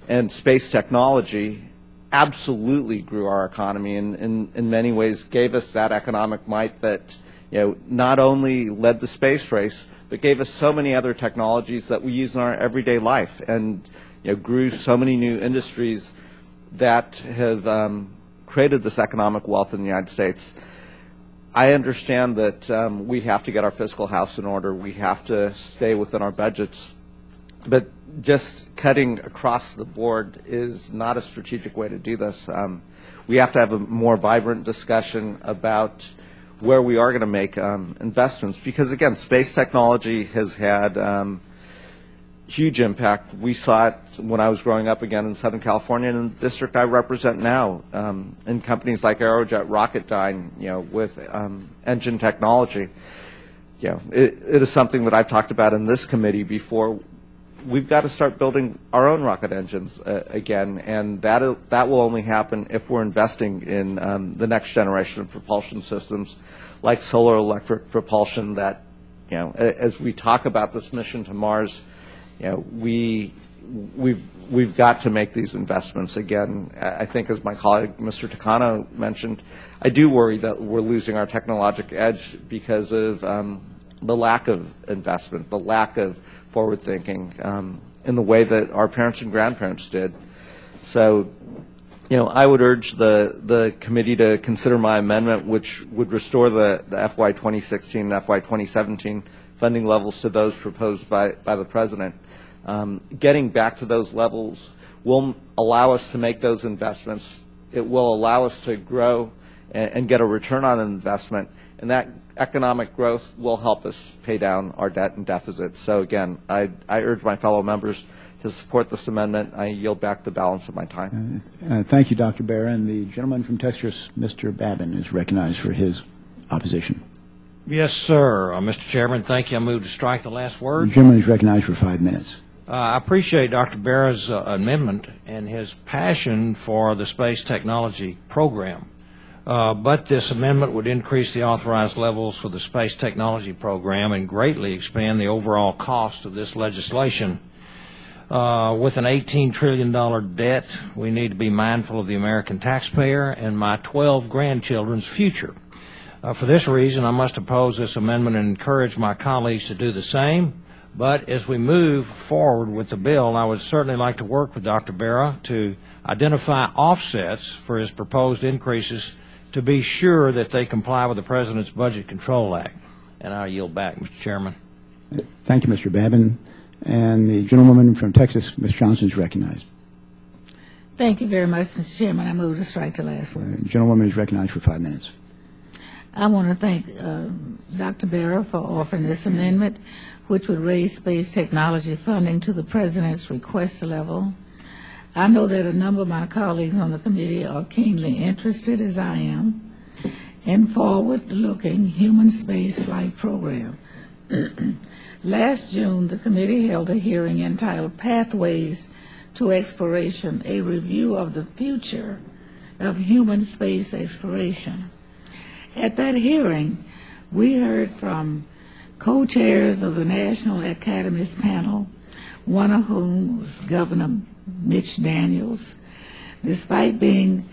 [SPEAKER 15] and space technology absolutely grew our economy and in many ways gave us that economic might that not only led the space race, but gave us so many other technologies that we use in our everyday life, and grew so many new industries that have created this economic wealth in the United States. I understand that we have to get our fiscal house in order. We have to stay within our budgets. But just cutting across the board is not a strategic way to do this. We have to have a more vibrant discussion about where we are going to make investments, because, again, space technology has had huge impact. We saw it when I was growing up again in Southern California, and in the district I represent now, in companies like Aerojet Rocketdyne, with engine technology. It is something that I've talked about in this committee before. We've got to start building our own rocket engines again, and that will only happen if we're investing in the next generation of propulsion systems, like solar electric propulsion. That, as we talk about this mission to Mars, we we've got to make these investments. Again, I think as my colleague Mr. Takano mentioned, I do worry that we're losing our technological edge because of the lack of investment, the lack of forward thinking in the way that our parents and grandparents did. So, I would urge the committee to consider my amendment, which would restore the FY 2016 and FY 2017 funding levels to those proposed by the President. Getting back to those levels will allow us to make those investments. It will allow us to grow and get a return on investment, and that economic growth will help us pay down our debt and deficit. So again, I urge my fellow members to support this amendment. I yield back the balance of my time.
[SPEAKER 1] Thank you, Dr. Barron. The gentleman from Texas, Mr. Babin, is recognized for his opposition.
[SPEAKER 16] Yes, sir. Mr. Chairman, thank you. I move to strike the last word.
[SPEAKER 1] The gentleman is recognized for 5 minutes.
[SPEAKER 16] I appreciate Dr. Barron's amendment and his passion for the space technology program. But this amendment would increase the authorized levels for the space technology program and greatly expand the overall cost of this legislation. With an $18 trillion debt, we need to be mindful of the American taxpayer and my 12 grandchildren's future. For this reason, I must oppose this amendment and encourage my colleagues to do the same. But as we move forward with the bill, I would certainly like to work with Dr. Barra to identify offsets for his proposed increases to be sure that they comply with the President's Budget Control Act. And I yield back, Mr. Chairman.
[SPEAKER 1] Thank you, Mr. Babin. And the gentlewoman from Texas, Ms. Johnson, is recognized.
[SPEAKER 3] Thank you very much, Mr. Chairman. I move to strike the last word.
[SPEAKER 1] The gentlewoman is recognized for 5 minutes.
[SPEAKER 3] I want to thank Dr. Barra for offering this amendment, which would raise space technology funding to the President's request level. I know that a number of my colleagues on the committee are keenly interested, as I am, in forward-looking human space flight program. Last June, the committee held a hearing entitled Pathways to Exploration, a review of the future of human space exploration. At that hearing, we heard from co-chairs of the National Academies panel, one of whom was Governor Mitch Daniels. Despite being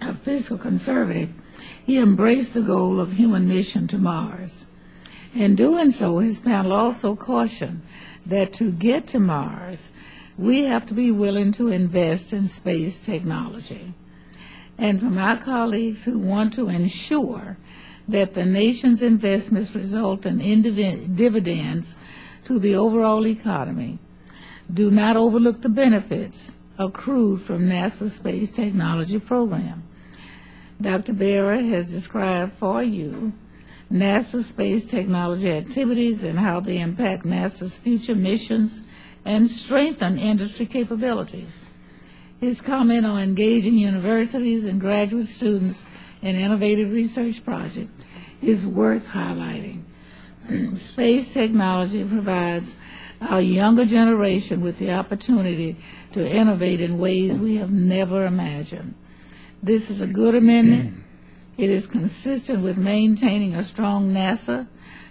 [SPEAKER 3] a fiscal conservative, he embraced the goal of human mission to Mars. In doing so, his panel also cautioned that to get to Mars, we have to be willing to invest in space technology. And from our colleagues who want to ensure that the nation's investments result in dividends to the overall economy, do not overlook the benefits accrued from NASA's space technology program. Dr. Barra has described for you NASA space technology activities and how they impact NASA's future missions and strengthen industry capabilities. His comment on engaging universities and graduate students in innovative research projects is worth highlighting. Space technology provides our younger generation with the opportunity to innovate in ways we have never imagined. This is a good amendment. It is consistent with maintaining a strong NASA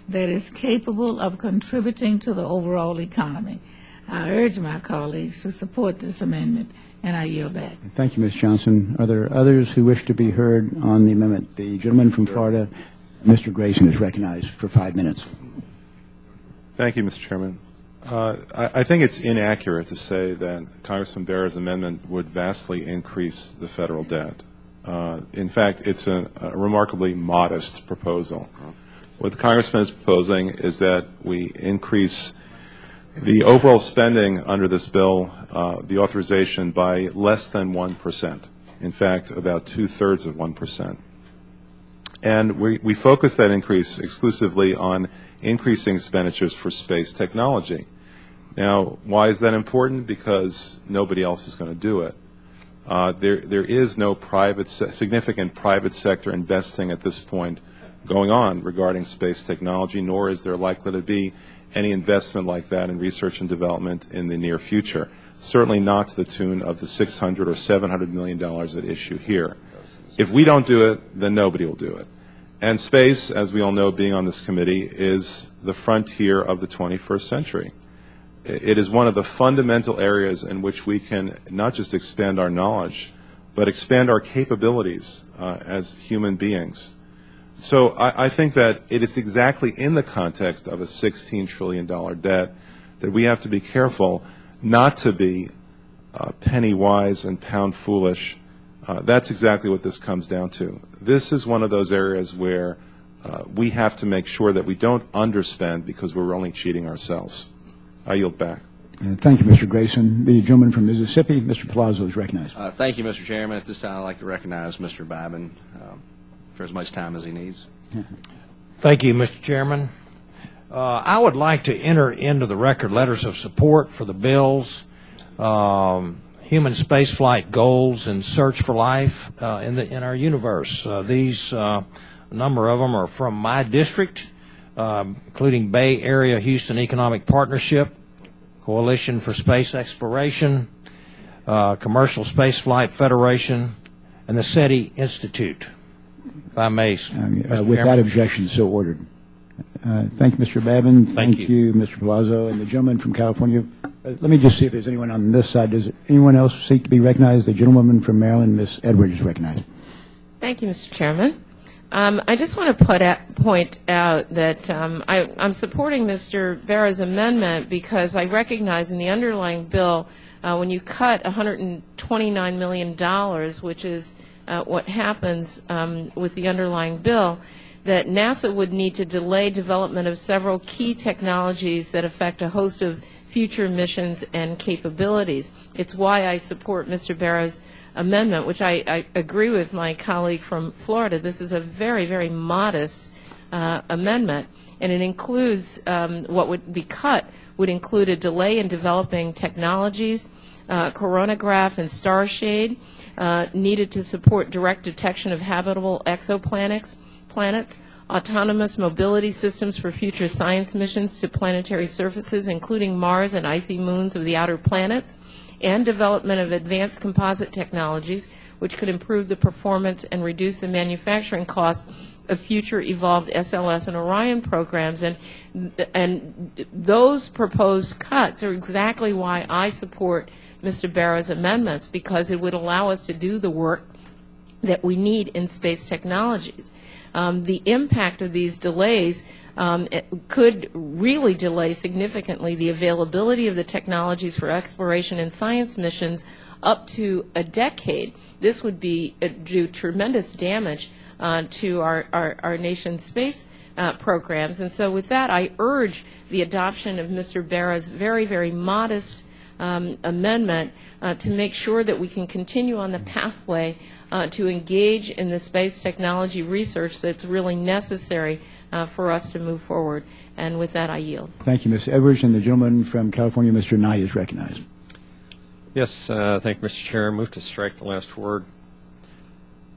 [SPEAKER 3] that is capable of contributing to the overall economy. I urge my colleagues to support this amendment, and I yield back.
[SPEAKER 1] Thank you, Ms. Johnson. Are there others who wish to be heard on the amendment? The gentleman from Florida, Mr. Grayson, is recognized for 5 minutes.
[SPEAKER 17] Thank you, Mr. Chairman. I think it's inaccurate to say that Congressman Barra's amendment would vastly increase the federal debt. In fact, it's a remarkably modest proposal. What the Congressman is proposing is that we increase the overall spending under this bill, the authorization, by less than 1%. In fact, about 2/3 of 1%. And we focus that increase exclusively on increasing expenditures for space technology. Now, why is that important? Because nobody else is going to do it. There is no significant private sector investing at this point going on regarding space technology, nor is there likely to be any investment like that in research and development in the near future. Certainly not to the tune of the $600 or $700 million at issue here. If we don't do it, then nobody will do it. And space, as we all know, being on this committee, is the frontier of the 21st century. it is one of the fundamental areas in which we can not just expand our knowledge, but expand our capabilities as human beings. So I think that it is exactly in the context of a $16 trillion debt that we have to be careful not to be penny wise and pound foolish. That's exactly what this comes down to. This is one of those areas where we have to make sure that we don't underspend because we're only cheating ourselves. I yield back.
[SPEAKER 1] Thank you, Mr. Grayson. The gentleman from Mississippi, Mr. Palazzo, is recognized.
[SPEAKER 4] Thank you, Mr. Chairman. At this time, I'd like to recognize Mr. Babin for as much time as he needs.
[SPEAKER 16] Thank you, Mr. Chairman. I would like to enter into the record letters of support for the bills, human spaceflight goals and search for life in our universe. These, a number of them are from my district, including Bay Area Houston Economic Partnership, Coalition for Space Exploration, Commercial Spaceflight Federation, and the SETI Institute. If I may,
[SPEAKER 1] without objection, so ordered. Thank you, Mr. Babin. Thank you, Mr. Palazzo. And the gentleman from California. Let me just see if there's anyone on this side. Does anyone else seek to be recognized? The gentlewoman from Maryland, Ms. Edwards, is recognized.
[SPEAKER 5] Thank you, Mr. Chairman. I just want to point out that I'm supporting Mr. Vera's amendment because I recognize in the underlying bill when you cut $129 million, which is what happens with the underlying bill, that NASA would need to delay development of several key technologies that affect a host of future missions and capabilities. It's why I support Mr. Vera's amendment, which I agree with my colleague from Florida. This is a very, very modest amendment, and it includes what would be cut would include a delay in developing technologies, coronagraph and star shade, needed to support direct detection of habitable exoplanets, autonomous mobility systems for future science missions to planetary surfaces, including Mars and icy moons of the outer planets, and development of advanced composite technologies, which could improve the performance and reduce the manufacturing costs of future evolved SLS and Orion programs. And those proposed cuts are exactly why I support Mr. Barra's amendments, because it would allow us to do the work that we need in space technologies. The impact of these delays could really delay significantly the availability of the technologies for exploration and science missions up to a decade. This would do tremendous damage to our nation's space programs. And so with that, I urge the adoption of Mr. Barra's very, very modest amendment to make sure that we can continue on the pathway to engage in the space technology research that's really necessary for us to move forward. And with that, I yield.
[SPEAKER 1] Thank you, Ms. Edwards. And the gentleman from California, Mr. Nye, is recognized.
[SPEAKER 13] Yes, thank you, Mr. Chair. Move to strike the last word.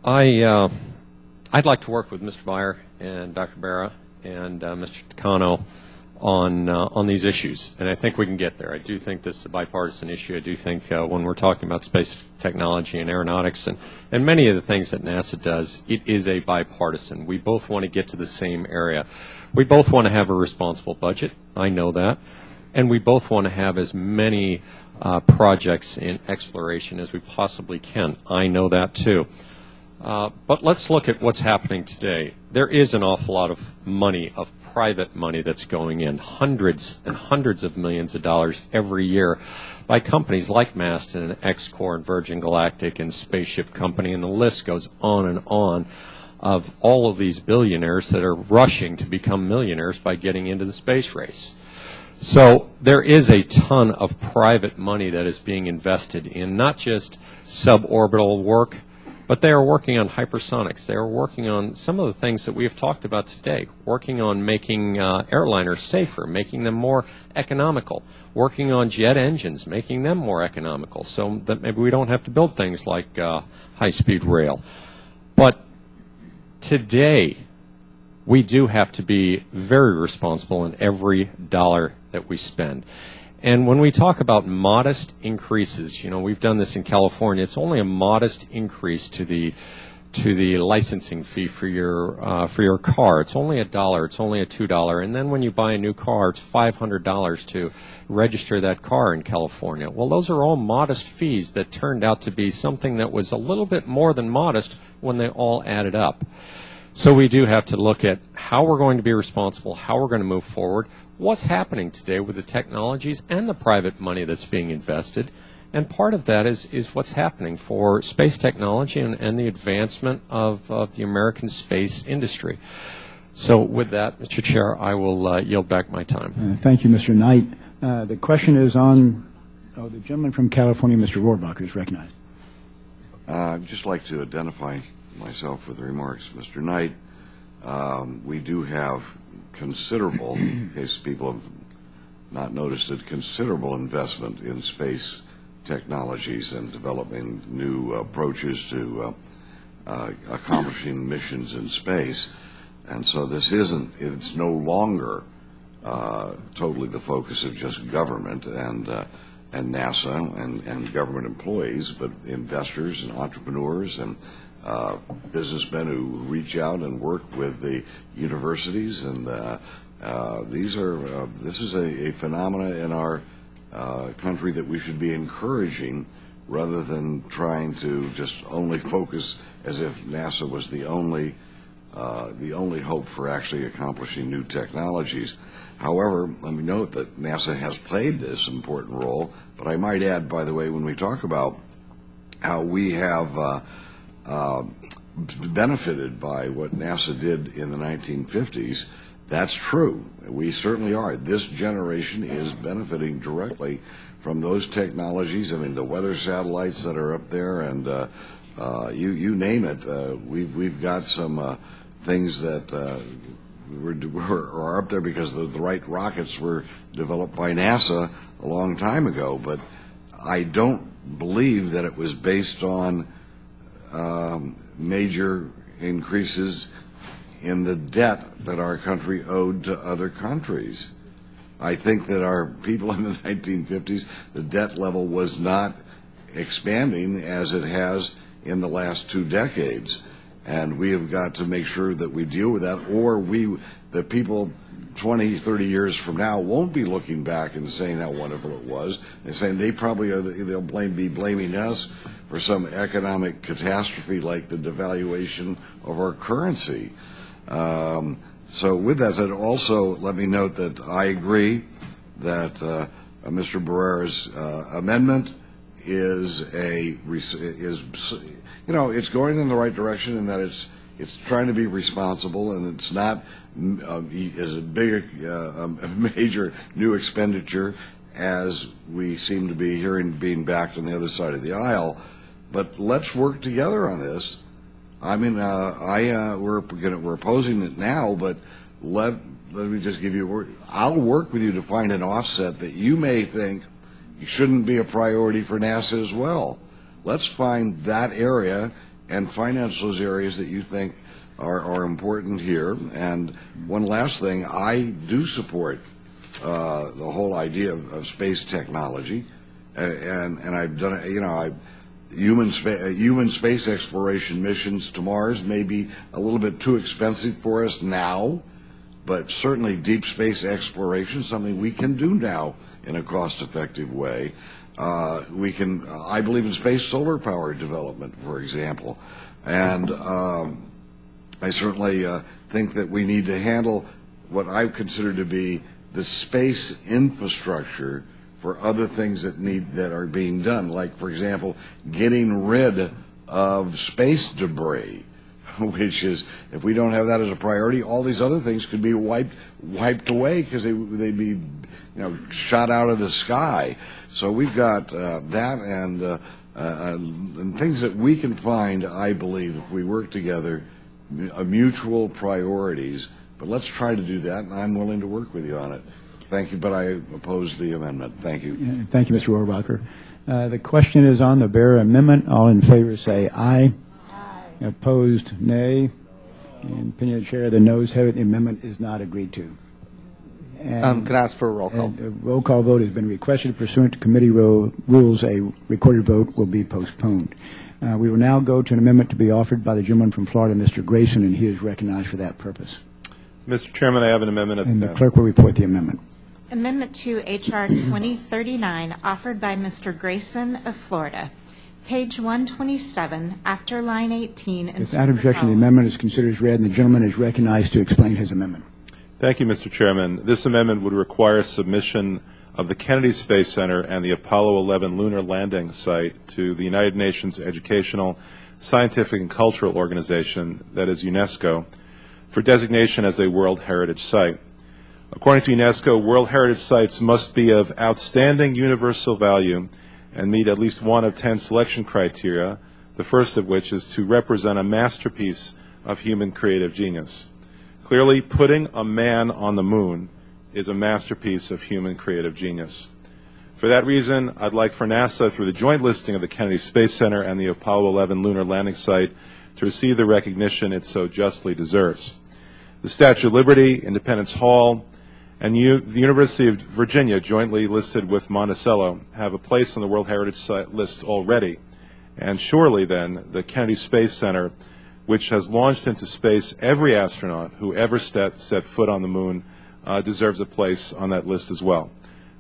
[SPEAKER 13] I'd like to work with Mr. Beyer and Dr. Barra and Mr. Takano on these issues, and I think we can get there. I do think this is a bipartisan issue. I do think when we're talking about space technology and aeronautics and many of the things that NASA does, it is a bipartisan. We both want to get to the same area. We both want to have a responsible budget. I know that. And we both want to have as many projects in exploration as we possibly can. I know that too. But let's look at what's happening today. There is an awful lot of money, of private money that's going in, hundreds and hundreds of millions of dollars every year by companies like Maston and X-Corp and Virgin Galactic and Spaceship Company, and the list goes on of all of these billionaires that are rushing to become millionaires by getting into the space race. So there is a ton of private money that is being invested in not just suborbital work, but they are working on hypersonics. They are working on some of the things that we have talked about today, working on making airliners safer, making them more economical, working on jet engines, making them more economical so that maybe we don't have to build things like high-speed rail. But today, we do have to be very responsible in every dollar that we spend. And when we talk about modest increases, you know, we've done this in California, it's only a modest increase to the to the licensing fee for your car. It's only $1. It's only a $2. And then when you buy a new car, it's $500 to register that car in California. Well, those are all modest fees that turned out to be something that was a little bit more than modest when they all added up. So we do have to look at how we're going to be responsible, how we're going to move forward, what's happening today with the technologies and the private money that's being invested. And part of that is what's happening for space technology and the advancement of the American space industry. So with that, Mr. Chair, I will yield back my time.
[SPEAKER 1] Thank you, Mr. Knight. The question is on the gentleman from California, Mr. Rohrbacher, is recognized.
[SPEAKER 7] I'd just like to identify myself with the remarks of Mr. Knight. We do have considerable, in case people have not noticed it, considerable investment in space technologies and developing new approaches to accomplishing missions in space. And so it's no longer totally the focus of just government and NASA and government employees, but investors and entrepreneurs and businessmen who reach out and work with the universities. And this is a phenomena in our country that we should be encouraging rather than trying to just only focus as if NASA was the only hope for actually accomplishing new technologies. However, let me note that NASA has played this important role, but I might add, by the way, when we talk about how we have benefited by what NASA did in the 1950s, that's true. We certainly are. This generation is benefiting directly from those technologies. I mean, the weather satellites that are up there, and you name it. We've got some things that are up there because the right rockets were developed by NASA a long time ago. But I don't believe that it was based on major increases in the debt that our country owed to other countries. I think that our people in the 1950s, the debt level was not expanding as it has in the last 2 decades. And we have got to make sure that we deal with that, or the people 20, 30 years from now won't be looking back and saying how wonderful it was. They're saying they'll be blaming us for some economic catastrophe like the devaluation of our currency. So with that said, also let me note that I agree that Mr. Barrera's amendment is it's going in the right direction in that it's trying to be responsible, and it's not as big a major new expenditure as we seem to be hearing being backed on the other side of the aisle. But let's work together on this. I mean, we're opposing it now, but let me just give you a word. I'll work with you to find an offset that you may think shouldn't be a priority for NASA as well. Let's find that area and finance those areas that you think are important here. And one last thing, I do support the whole idea of space technology, and I've done it. Human space exploration missions to Mars may be a little bit too expensive for us now, but certainly deep space exploration is something we can do now in a cost-effective way. I believe in space solar power development, for example, and I certainly think that we need to handle what I consider to be the space infrastructure for other things that are being done, like, for example, getting rid of space debris, which is, if we don't have that as a priority, all these other things could be wiped away because they'd be shot out of the sky. So we've got that and things that we can find, I believe, if we work together, mutual priorities. But let's try to do that, and I'm willing to work with you on it. Thank you, but I oppose the amendment. Thank you.
[SPEAKER 1] Thank you, Mr. Rohrbacher. The question is on the Barrera amendment. All in favor say aye. Aye. Opposed, nay. In opinion of the chair, the noes have it. The amendment is not agreed to. And
[SPEAKER 15] Can I ask for a roll call?
[SPEAKER 1] A roll call vote has been requested pursuant to committee rules. A recorded vote will be postponed. We will now go to an amendment to be offered by the gentleman from Florida, Mr. Grayson, and he is recognized for that purpose.
[SPEAKER 17] Mr. Chairman, I have an amendment at
[SPEAKER 1] And
[SPEAKER 17] the
[SPEAKER 1] the clerk will report the amendment.
[SPEAKER 2] Amendment to H.R. 2039, offered by Mr. Grayson of Florida. Page 127, after line 18.
[SPEAKER 1] Without objection, the amendment is considered as read, and the gentleman is recognized to explain his amendment.
[SPEAKER 17] Thank you, Mr. Chairman. This amendment would require submission of the Kennedy Space Center and the Apollo 11 lunar landing site to the United Nations Educational, Scientific, and Cultural Organization, that is UNESCO, for designation as a World Heritage Site. According to UNESCO, World Heritage Sites must be of outstanding universal value and meet at least one of 10 selection criteria, the first of which is to represent a masterpiece of human creative genius. Clearly, putting a man on the moon is a masterpiece of human creative genius. For that reason, I'd like for NASA, through the joint listing of the Kennedy Space Center and the Apollo 11 lunar landing site, to receive the recognition it so justly deserves. The Statue of Liberty, Independence Hall, and the University of Virginia, jointly listed with Monticello, have a place on the World Heritage Site list already. And surely, then, the Kennedy Space Center, which has launched into space every astronaut who ever set foot on the moon, deserves a place on that list as well.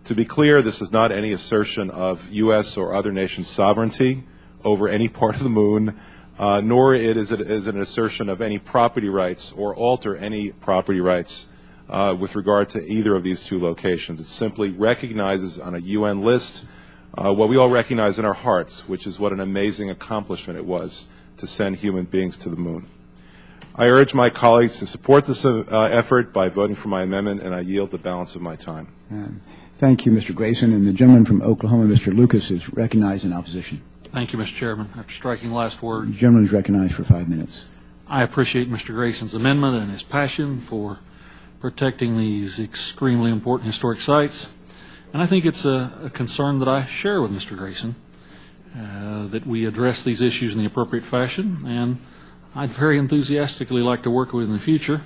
[SPEAKER 17] To be clear, this is not any assertion of U.S. or other nations' sovereignty over any part of the moon, nor is it an assertion of any property rights or alter any property rights with regard to either of these two locations. It simply recognizes on a UN list what we all recognize in our hearts, which is what an amazing accomplishment it was to send human beings to the moon. I urge my colleagues to support this effort by voting for my amendment, and I yield the balance of my time.
[SPEAKER 1] Thank you, Mr. Grayson. And the gentleman from Oklahoma, Mr. Lucas, is recognized in opposition.
[SPEAKER 6] Thank you, Mr. Chairman. After striking the last word,
[SPEAKER 1] The gentleman is recognized for 5 minutes.
[SPEAKER 6] I appreciate Mr. Grayson's amendment and his passion for protecting these extremely important historic sites. And I think it's a concern that I share with Mr. Grayson, that we address these issues in the appropriate fashion, and I'd very enthusiastically like to work with in the future.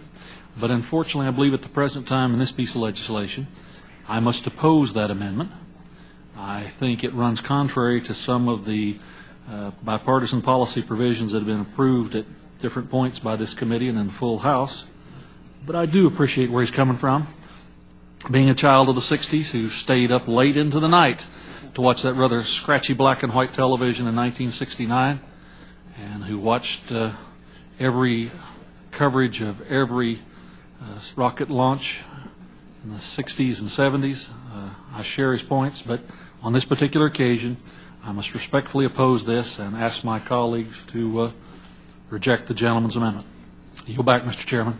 [SPEAKER 6] But unfortunately, I believe at the present time in this piece of legislation, I must oppose that amendment. I think it runs contrary to some of the bipartisan policy provisions that have been approved at different points by this committee and in the full House. But I do appreciate where he's coming from. Being a child of the 60s who stayed up late into the night to watch that rather scratchy black and white television in 1969, and who watched every coverage of every rocket launch in the 60s and 70s. I share his points, but on this particular occasion, I must respectfully oppose this and ask my colleagues to reject the gentleman's amendment. Yield back, Mr. Chairman.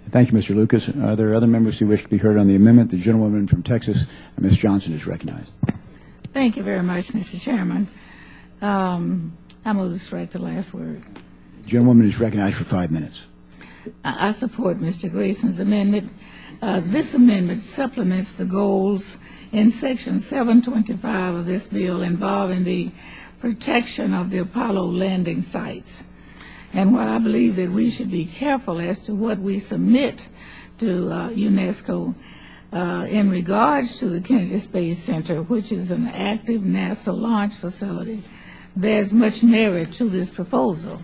[SPEAKER 1] Thank you, Mr. Lucas. Are there other members who wish to be heard on the amendment? The gentlewoman from Texas, Ms. Johnson, is recognized.
[SPEAKER 3] Thank you very much, Mr. Chairman. I move to strike the last word.
[SPEAKER 1] The gentlewoman is recognized for 5 minutes.
[SPEAKER 3] I support Mr. Grayson's amendment. This amendment supplements the goals in Section 725 of this bill involving the protection of the Apollo landing sites. And while I believe that we should be careful as to what we submit to UNESCO in regards to the Kennedy Space Center, which is an active NASA launch facility, there's much merit to this proposal.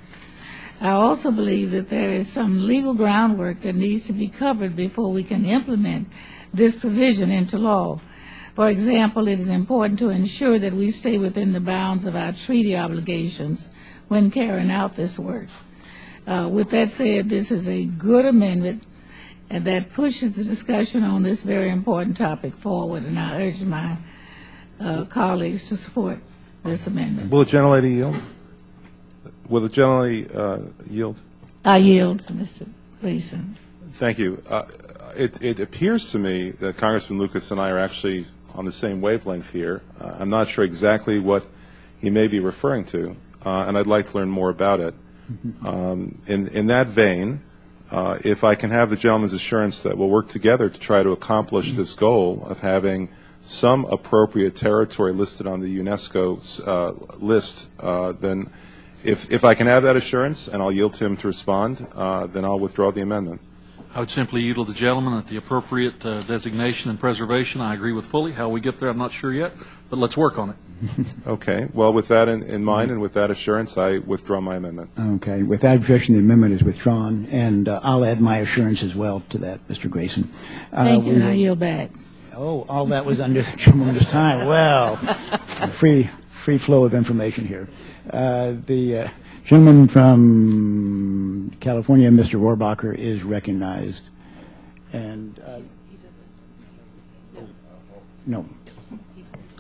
[SPEAKER 3] I also believe that there is some legal groundwork that needs to be covered before we can implement this provision into law. For example, it is important to ensure that we stay within the bounds of our treaty obligations when carrying out this work. With that said, this is a good amendment and that pushes the discussion on this very important topic forward, and I urge my colleagues to support this amendment.
[SPEAKER 17] Will the gentlelady yield? Will the gentlelady yield?
[SPEAKER 3] I yield to Mr. Grayson.
[SPEAKER 17] Thank you. It appears to me that Congressman Lucas and I are actually on the same wavelength here. I'm not sure exactly what he may be referring to, and I'd like to learn more about it. In that vein, if I can have the gentleman's assurance that we'll work together to try to accomplish this goal of having some appropriate territory listed on the UNESCO's list, then if I can have that assurance, and I'll yield to him to respond, then I'll withdraw the amendment.
[SPEAKER 6] I would simply yield to the gentleman at the appropriate designation and preservation. I agree with fully. How we get there, I'm not sure yet, but let's work on it.
[SPEAKER 17] Okay. Well, with that in mind and with that assurance, I withdraw my amendment.
[SPEAKER 1] Okay. Without objection, the amendment is withdrawn, and I'll add my assurance as well to that, Mr. Grayson.
[SPEAKER 3] Thank you, and I yield back.
[SPEAKER 1] Oh, all that was under the gentleman's time. Well, free flow of information here. The gentleman from California, Mr. Rohrbacher, is recognized. And no.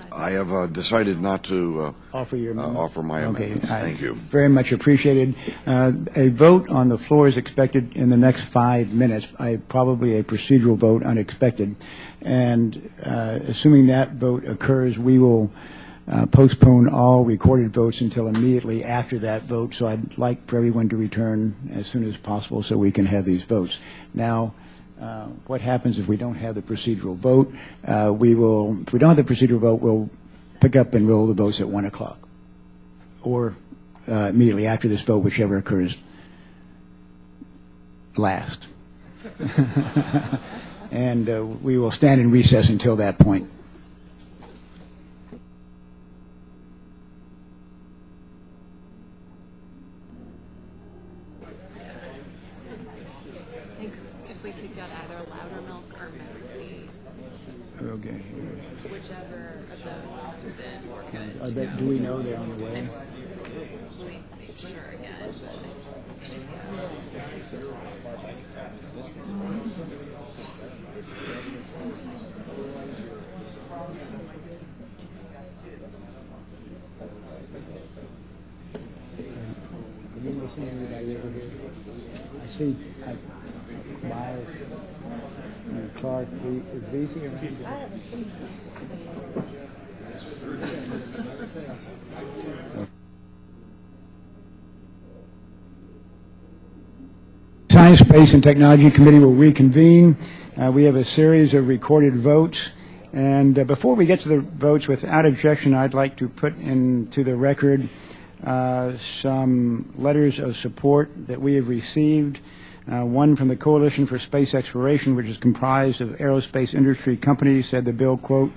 [SPEAKER 7] I have decided not to
[SPEAKER 1] Offer your amendment?
[SPEAKER 7] offer my amendment.
[SPEAKER 1] Okay,
[SPEAKER 7] Thank you.
[SPEAKER 1] Very much appreciated. A vote on the floor is expected in the next 5 minutes. Probably a procedural vote, unexpected. And assuming that vote occurs, we will postpone all recorded votes until immediately after that vote. So I'd like for everyone to return as soon as possible so we can have these votes. Now, what happens if we don't have the procedural vote? If we don't have the procedural vote, we'll pick up and roll the votes at 1 o'clock, or immediately after this vote, whichever occurs last. And we will stand in recess until that point.
[SPEAKER 18] If we could get either Loudermilk or Medley,
[SPEAKER 1] Okay.
[SPEAKER 18] whichever of those comes in.
[SPEAKER 1] Do we know they're on the way?
[SPEAKER 18] Let me make sure again.
[SPEAKER 1] Have you listened to anybody over here? I see Myers and Clark. Is Vesey around? Science, Space, and Technology Committee will reconvene. We have a series of recorded votes. And before we get to the votes, without objection, I'd like to put into the record some letters of support that we have received. One from the Coalition for Space Exploration, which is comprised of aerospace industry companies, said the bill, quote,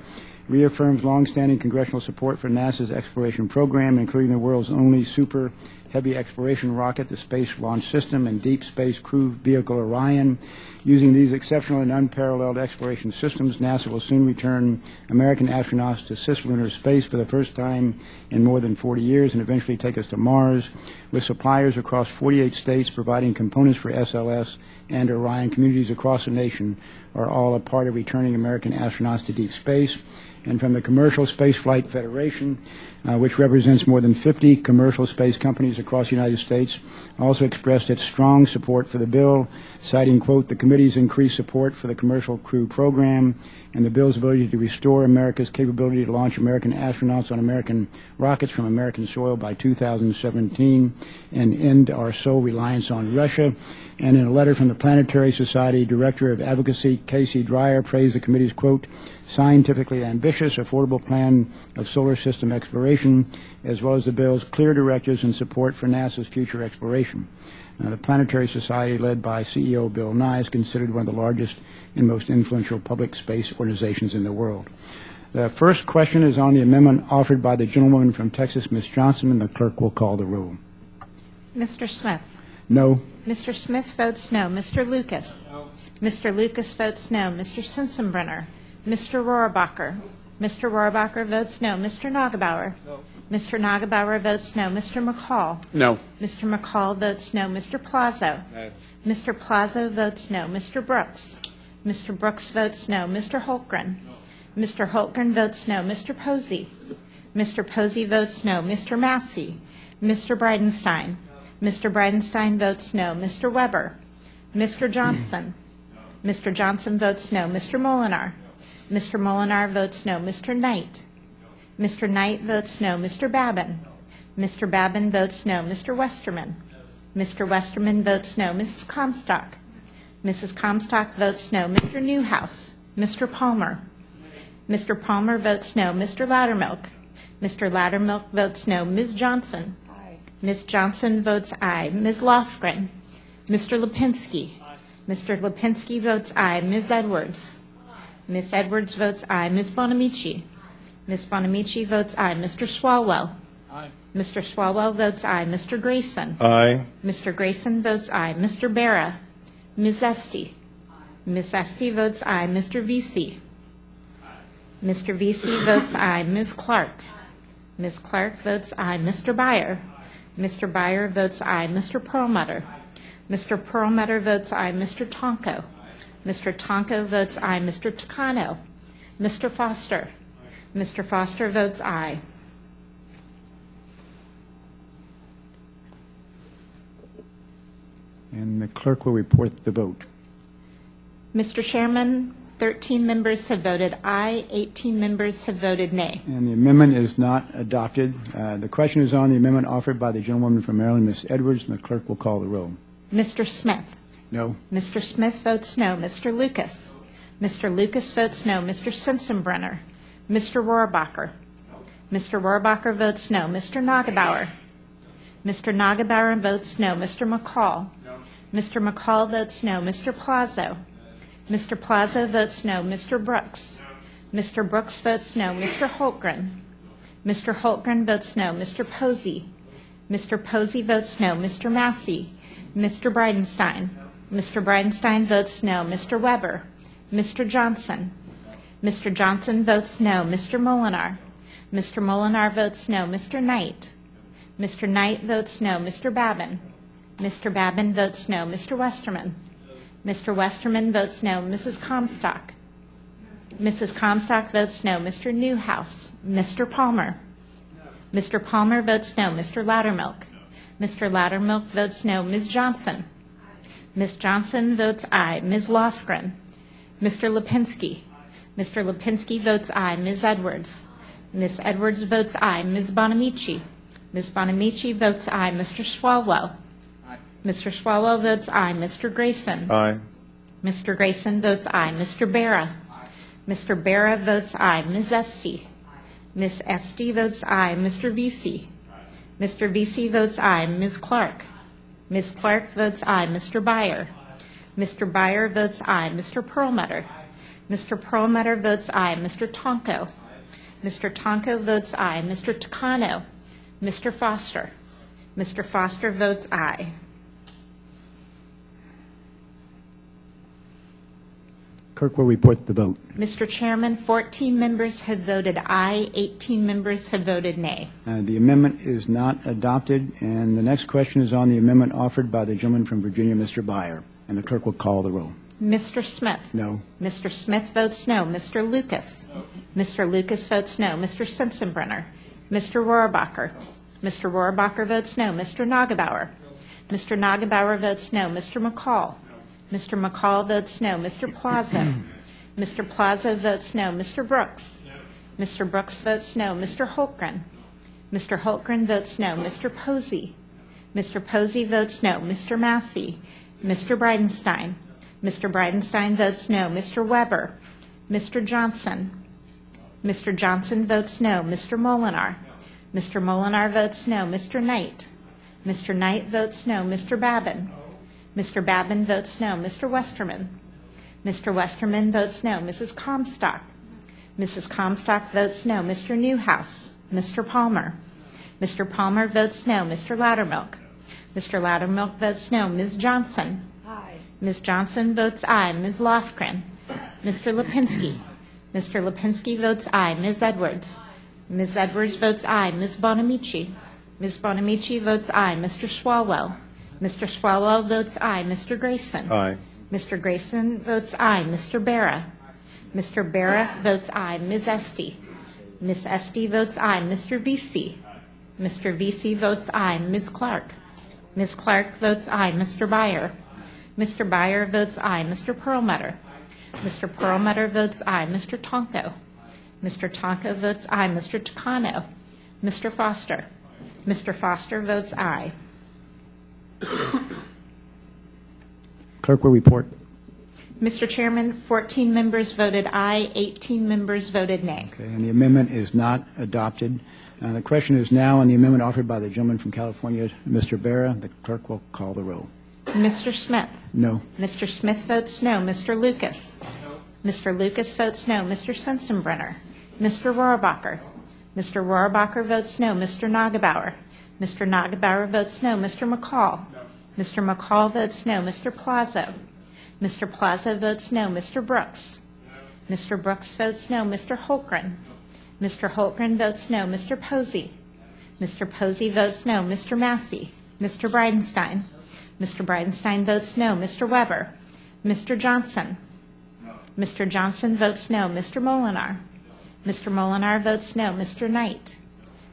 [SPEAKER 1] reaffirms longstanding congressional support for NASA's exploration program, including the world's only super heavy exploration rocket, the Space Launch System, and Deep Space Crew Vehicle Orion. Using these exceptional and unparalleled exploration systems, NASA will soon return American astronauts to cislunar space for the first time in more than 40 years and eventually take us to Mars, with suppliers across 48 states providing components for SLS and Orion. Communities across the nation are all a part of returning American astronauts to deep space. And from the Commercial Spaceflight Federation, which represents more than 50 commercial space companies across the United States, also expressed its strong support for the bill, citing, quote, the committee's increased support for the commercial crew program and the bill's ability to restore America's capability to launch American astronauts on American rockets from American soil by 2017 and end our sole reliance on Russia. And in a letter from the Planetary Society Director of Advocacy, Casey Dreyer, praised the committee's, quote, scientifically ambitious, affordable plan of solar system exploration, as well as the bill's clear directives and support for NASA's future exploration. The Planetary Society, led by CEO Bill Nye, is considered one of the largest and most influential public space organizations in the world. The first question is on the amendment offered by the gentlewoman from Texas, Ms. Johnson, and the clerk will call the roll.
[SPEAKER 2] Mr. Smith?
[SPEAKER 1] No.
[SPEAKER 2] Mr. Smith votes no. Mr. Lucas? No. Mr. Lucas votes no. Mr. Sensenbrenner? Mr. Rohrbacher? Mr. Rohrbacher votes no. Mr. Nagebauer? No. Mr. Nagebauer votes no. Mr. McCall?
[SPEAKER 14] No.
[SPEAKER 2] Mr. McCall votes no. Mr. Plazo?
[SPEAKER 14] No.
[SPEAKER 2] Mr. Plazo votes no. Mr. Brooks? Mr. Brooks votes no. Mr. Holtgren? No. Mr. Holtgren votes no. Mr. Posey? Mr. Posey votes no. Mr. Massey? Mr. Bridenstine? Mr. Bridenstine votes no. Mr. Weber? Mr. Johnson? No. Mr. Johnson votes no. Mr. Molinar? No. Mr. Molinar votes no. Mr. Knight? No. Mr. Knight votes no. Mr. Babin? No. Mr. Babin votes no. Mr. Westerman? No. Mr. Westerman votes no. Mrs. Comstock? Mrs. Comstock votes no. Mr. Newhouse? Mr. Palmer? Mr. Palmer votes no. Mr. Loudermilk? Mr. Loudermilk votes no. Ms. Johnson? Ms. Johnson votes aye. Ms. Lofgren? Mr. Lipinski? Aye. Mr. Lipinski votes aye. Ms. Edwards? Ms. Edwards votes aye. Ms. Bonamici? Ms. Bonamici votes aye. Mr. Swalwell?
[SPEAKER 10] Aye.
[SPEAKER 2] Mr. Swalwell votes aye. Mr. Grayson?
[SPEAKER 17] Aye.
[SPEAKER 2] Mr. Grayson votes aye. Mr. Barra? Ms. Esty? Ms. Esty votes aye. Mr. Vesey? Mr. Vesey votes aye. Ms. Clark? Ms. Clark votes aye. Mr. Byer? Mr. Byer votes aye. Mr. Perlmutter? Mr. Perlmutter votes aye. Mr. Tonko? Mr. Tonko votes aye. Mr. Takano? Mr. Foster? Mr. Foster votes aye.
[SPEAKER 1] And the clerk will report the vote.
[SPEAKER 2] Mr. Chairman, 13 members have voted aye, 18 members have voted nay.
[SPEAKER 1] And the amendment is not adopted. The question is on the amendment offered by the gentlewoman from Maryland, Ms. Edwards, and the clerk will call the roll.
[SPEAKER 2] Mr. Smith?
[SPEAKER 1] No.
[SPEAKER 2] Mr. Smith votes no. Mr. Lucas? Mr. Lucas votes no. Mr. Sensenbrenner? Mr. Rohrabacher? Mr. Rohrabacher votes no. Mr. Nagebauer? Mr. Nagebauer votes no. Mr. McCall? Mr. McCall votes no. Mr. Plazo? Mr. Plazo votes no. Mr. Brooks? Mr. Brooks votes no. Mr. Holtgren? Mr. Holtgren votes no. Mr. Posey? Mr. Posey votes no. Mr. Massey? Mr. Bridenstine? Mr. Bridenstine votes no. Mr. Weber? Mr. Johnson? Mr. Johnson votes no. Mr. Molinar? Mr. Molinar votes no. Mr. Knight? Mr. Knight votes no. Mr. Babin? Mr. Babin votes no. Mr. Westerman? Mr. Westerman votes no. Mrs. Comstock? Mrs. Comstock votes no. Mr. Newhouse? Mr. Palmer? Mr. Palmer votes no. Mr. Loudermilk? Mr. Loudermilk votes no. Ms. Johnson? Ms. Johnson votes aye. Ms. Lofgren? Mr. Lipinski? Mr. Lipinski votes aye. Ms. Edwards? Ms. Edwards votes aye. Ms. Bonamici? Ms. Bonamici votes aye. Mr. Swalwell? Mr. Swalwell votes aye. Mr. Grayson?
[SPEAKER 17] Aye.
[SPEAKER 2] Mr. Grayson votes aye. Mr. Barra? Mr. Barra votes aye. Ms. Esty? Ms. Esty votes aye. Mr. Vesey? Mr. Vesey votes aye. Ms. Clark? Ms. Clark votes aye. Mr. Byer? Mr. Byer votes aye. Mr. Perlmutter? Mr. Perlmutter votes aye. Mr. Tonko? Mr. Tonko votes aye. Mr. Takano? Mr. Foster? Mr. Foster votes aye.
[SPEAKER 1] Clerk will report the vote.
[SPEAKER 2] Mr. Chairman, 14 members have voted aye, 18 members have voted nay.
[SPEAKER 1] The amendment is not adopted, and the next question is on the amendment offered by the gentleman from Virginia, Mr. Byer, and the clerk will call the roll.
[SPEAKER 2] Mr. Smith?
[SPEAKER 1] No.
[SPEAKER 2] Mr. Smith votes no. Mr. Lucas? Mr. Lucas votes no. Mr. Sensenbrenner? Mr. Rohrabacher? Mr. Rohrabacher votes no. Mr. Nagebauer? Mr. Nagebauer votes no. Mr. McCall? Mr. McCall votes no. Mr. Plazo? Mr. Plazo votes no. Mr. Brooks? Mr. Brooks votes no. Mr. Holtgren? Mr. Holtgren votes no. Mr. Posey? Mr. Posey votes no. Mr. Massey? Mr. Bridenstine? Mr. Bridenstine votes no. Mr. Weber? Mr. Johnson? Mr. Johnson votes no. Mr. Molinar? Mr. Molinar votes no. Mr. Knight? Mr. Knight votes no. Mr. Babin? Mr. Babin votes no. Mr. Westerman? Mr. Westerman votes no. Mrs. Comstock? Mrs. Comstock votes no. Mr. Newhouse? Mr. Palmer? Mr. Palmer votes no. Mr. Loudermilk? Mr. Loudermilk votes no. Ms. Johnson?
[SPEAKER 3] Aye.
[SPEAKER 2] Ms. Johnson votes aye. Ms. Lofgren? Mr. Lipinski? Mr. Lipinski votes aye. Ms. Edwards? Ms. Edwards votes aye. Ms. Bonamici? Ms. Bonamici votes aye. Mr. Swalwell? Mr. Swalwell votes aye. Mr. Grayson?
[SPEAKER 17] Aye.
[SPEAKER 2] Mr. Grayson votes aye. Mr. Barra? Mr. Barra votes aye. Ms. Esty? Ms. Esty votes aye. Mr. Vesey? Mr. Vesey votes aye. Ms. Clark? Ms. Clark votes aye. Mr. Byer? Mr. Byer votes aye. Mr. Perlmutter? Mr. Perlmutter votes aye. Mr. Tonko? Mr. Tonko votes aye. Mr. Takano? Mr. Foster? Mr. Foster votes aye.
[SPEAKER 1] Clerk will report.
[SPEAKER 2] Mr. Chairman, 14 members voted aye, 18 members voted nay.
[SPEAKER 1] Okay, and the amendment is not adopted. The question is now on the amendment offered by the gentleman from California, Mr. Barra. The clerk will call the roll.
[SPEAKER 2] Mr. Smith?
[SPEAKER 1] No.
[SPEAKER 2] Mr. Smith votes no. Mr. Lucas? Mr. Lucas votes no. Mr. Sensenbrenner? Mr. Rohrabacher? Mr. Rohrabacher votes no. Mr. Nagebauer? Mr. Nagebauer votes no. Mr. McCall? Mr. McCall votes no. Mr. Plazo? Mr. Plazo votes no. Mr. Brooks? Mr. Brooks votes no. Mr. Holtgren? Mr. Holtgren votes no. Mr. Posey? Mr. Posey votes no. Mr. Massey? Mr. Bridenstine? Mr. Bridenstine votes no. Mr. Weber? Mr. Johnson? Mr. Johnson votes no. Mr. Molinar? Mr. Molinar votes no. Mr. Knight?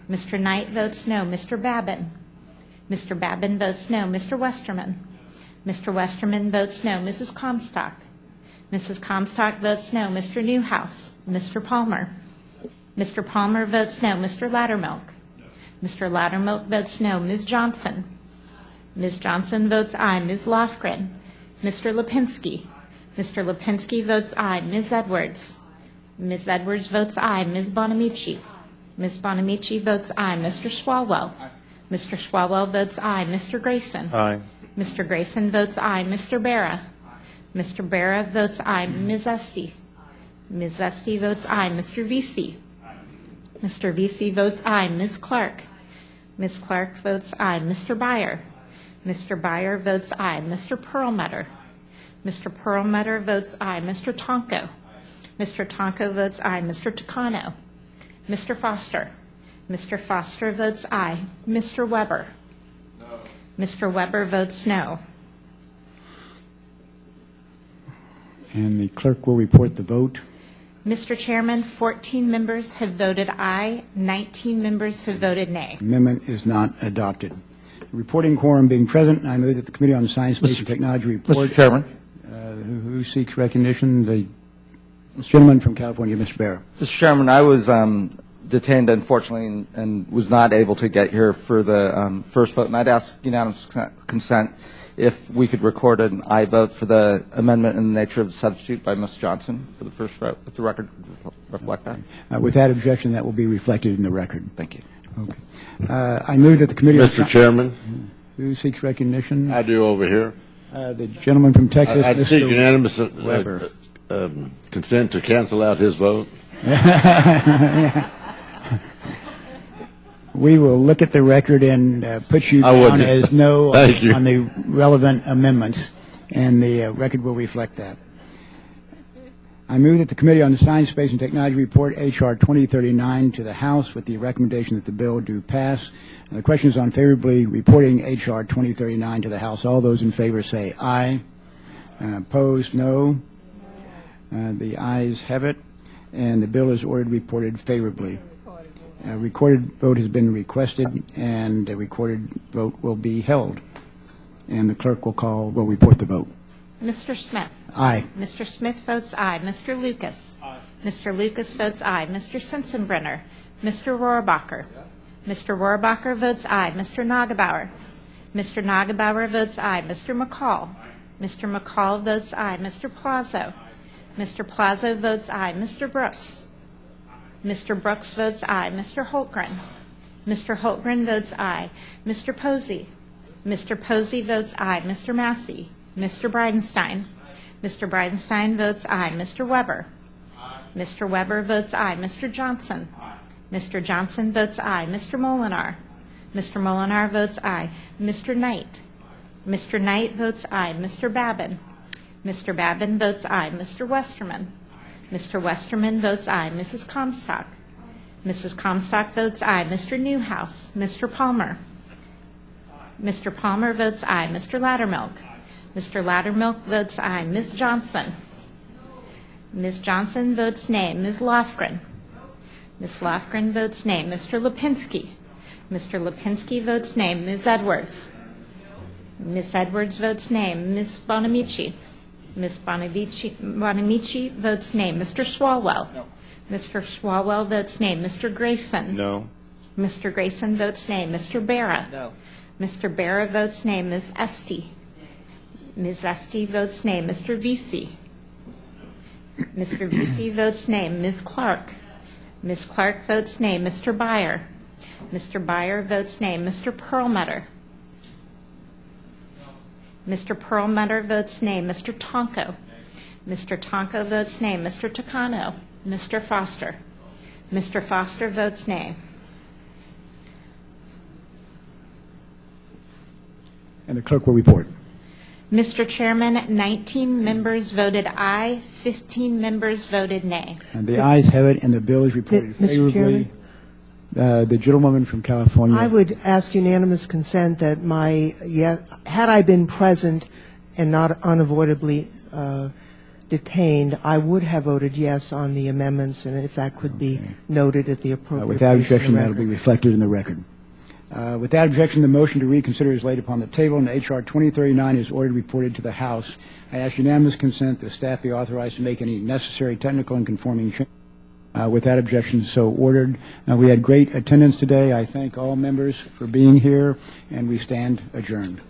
[SPEAKER 2] Mr. Knight votes no. Mr. Babin? Mr. Babin votes no. Mr. Westerman? Mr. Westerman votes no. Mrs. Comstock? Mrs. Comstock votes no. Mr. Newhouse? Mr. Palmer? Mr. Palmer votes no. Mr. Loudermilk? Mr. Loudermilk votes no. Ms. Johnson? Ms. Johnson votes aye. Ms. Lofgren? Mr. Lipinski? Mr. Lipinski votes aye. Ms. Edwards? Ms. Edwards votes aye. Ms. Bonamici? Ms. Bonamici votes aye. Mr. Swalwell? Mr. Swalwell votes aye. Mr. Grayson?
[SPEAKER 17] Aye.
[SPEAKER 2] Mr. Grayson votes aye. Mr. Barra? Mr. Barra votes aye. Ms. Esty? Ms. Esty votes aye. Mr. Vesey? Mr. Vesey votes aye. Ms. Clark? Ms. Clark votes aye. Mr. Byer? Mr. Byer votes aye. Mr. Perlmutter? Mr. Perlmutter votes aye. Mr. Tonko? Mr. Tonko votes aye. Mr. Tucano? Mr. Foster? Mr. Foster votes aye. Mr. Weber? No. Mr. Weber votes no.
[SPEAKER 1] And the clerk will report the vote.
[SPEAKER 2] Mr. Chairman, 14 members have voted aye, 19 members have voted nay.
[SPEAKER 1] Amendment is not adopted. Reporting quorum being present, I move that the Committee on Science, Space, and Technology report.
[SPEAKER 15] Mr. Chairman.
[SPEAKER 1] Who seeks recognition? The gentleman from California, Mr. Barra.
[SPEAKER 15] Mr. Chairman, I was detained, unfortunately, and was not able to get here for the first vote, and I'd ask unanimous consent if we could record an aye vote for the amendment in the nature of the substitute by Ms. Johnson for the first vote, if the record would reflect that.
[SPEAKER 1] Without objection, that will be reflected in the record.
[SPEAKER 15] Thank you.
[SPEAKER 1] Okay. I move that the Committee.
[SPEAKER 19] Mr. Chairman.
[SPEAKER 1] Who seeks recognition?
[SPEAKER 19] I do over here.
[SPEAKER 1] The gentleman from Texas,
[SPEAKER 19] I'd
[SPEAKER 1] Mr.
[SPEAKER 19] seek unanimous
[SPEAKER 1] Weber.
[SPEAKER 19] consent to cancel out his vote.
[SPEAKER 1] We will look at the record and put you down as no on the relevant amendments, and the record will reflect that. I move that the Committee on the Science, Space, and Technology report H.R. 2039 to the House with the recommendation that the bill do pass. The question is on favorably reporting H.R. 2039 to the House. All those in favor say aye. Opposed, no. The ayes have it, and the bill is ordered reported favorably. A recorded vote has been requested, and a recorded vote will be held. And the clerk will report the vote.
[SPEAKER 2] Mr. Smith?
[SPEAKER 1] Aye.
[SPEAKER 2] Mr. Smith votes aye. Mr. Lucas? Aye. Mr. Lucas votes aye. Mr. Sensenbrenner? Mr. Rohrabacher? Mr. Rohrabacher votes aye. Mr. Nagebauer? Mr. Nagebauer votes aye. Mr. McCall? Mr. McCall votes aye. Mr. Plazo? Mr. Plazo votes aye. Mr. Brooks? Mr. Brooks votes aye. Mr. Holtgren? Mr. Holtgren votes aye. Mr. Posey? Mr. Posey votes aye. Mr. Massey? Mr. Bridenstine? Mr. Bridenstine votes aye. Mr. Weber? Mr. Weber votes aye. Mr. Johnson? Mr. Johnson votes aye. Mr. Molinar? Mr. Molinar votes aye. Mr. Knight? Mr. Knight votes aye. Mr. Babin? Mr. Babin votes aye. Mr. Westerman? Mr. Westerman votes aye. Mrs. Comstock? Mrs. Comstock votes aye. Mr. Newhouse? Mr. Palmer? Mr. Palmer votes aye. Mr. Loudermilk? Mr. Loudermilk votes aye. Ms. Johnson? Ms. Johnson votes nay. Ms. Lofgren? Ms. Lofgren votes nay. Mr. Lipinski? Mr. Lipinski votes nay. Ms. Edwards? Ms. Edwards votes nay. Ms. Bonamici? Ms. Bonamici votes nay. Mr. Swalwell? No. Mr. Swalwell votes nay. Mr. Grayson?
[SPEAKER 17] No.
[SPEAKER 2] Mr. Grayson votes nay. Mr. Barra?
[SPEAKER 15] No.
[SPEAKER 2] Mr. Barra votes nay. Ms. Esty? Ms. Esty votes nay. Mr. Vesey? Mr. Vesey votes nay. Ms. Clark? Ms. Clark votes nay. Mr. Byer? Mr. Byer votes nay. Mr. Perlmutter? Mr. Perlmutter votes nay. Mr. Tonko? Mr. Tonko votes nay. Mr. Takano? Mr. Foster? Mr. Foster votes nay.
[SPEAKER 1] And the clerk will report.
[SPEAKER 2] Mr. Chairman, 19 members voted aye, 15 members voted nay.
[SPEAKER 1] And the ayes have it, and the bill is reported
[SPEAKER 20] Mr.
[SPEAKER 1] favorably.
[SPEAKER 20] Chairman?
[SPEAKER 1] The gentlewoman from California.
[SPEAKER 20] I would ask unanimous consent that had I been present and not unavoidably detained, I would have voted yes on the amendments, and if that could be noted at the appropriate
[SPEAKER 1] Without
[SPEAKER 20] place in the
[SPEAKER 1] objection, that will be
[SPEAKER 20] record.
[SPEAKER 1] reflected in the record. Without objection, the motion to reconsider is laid upon the table, and H.R. 2039 is ordered reported to the House. I ask unanimous consent that staff be authorized to make any necessary technical and conforming changes. Without objection, so ordered. We had great attendance today. I thank all members for being here, and we stand adjourned.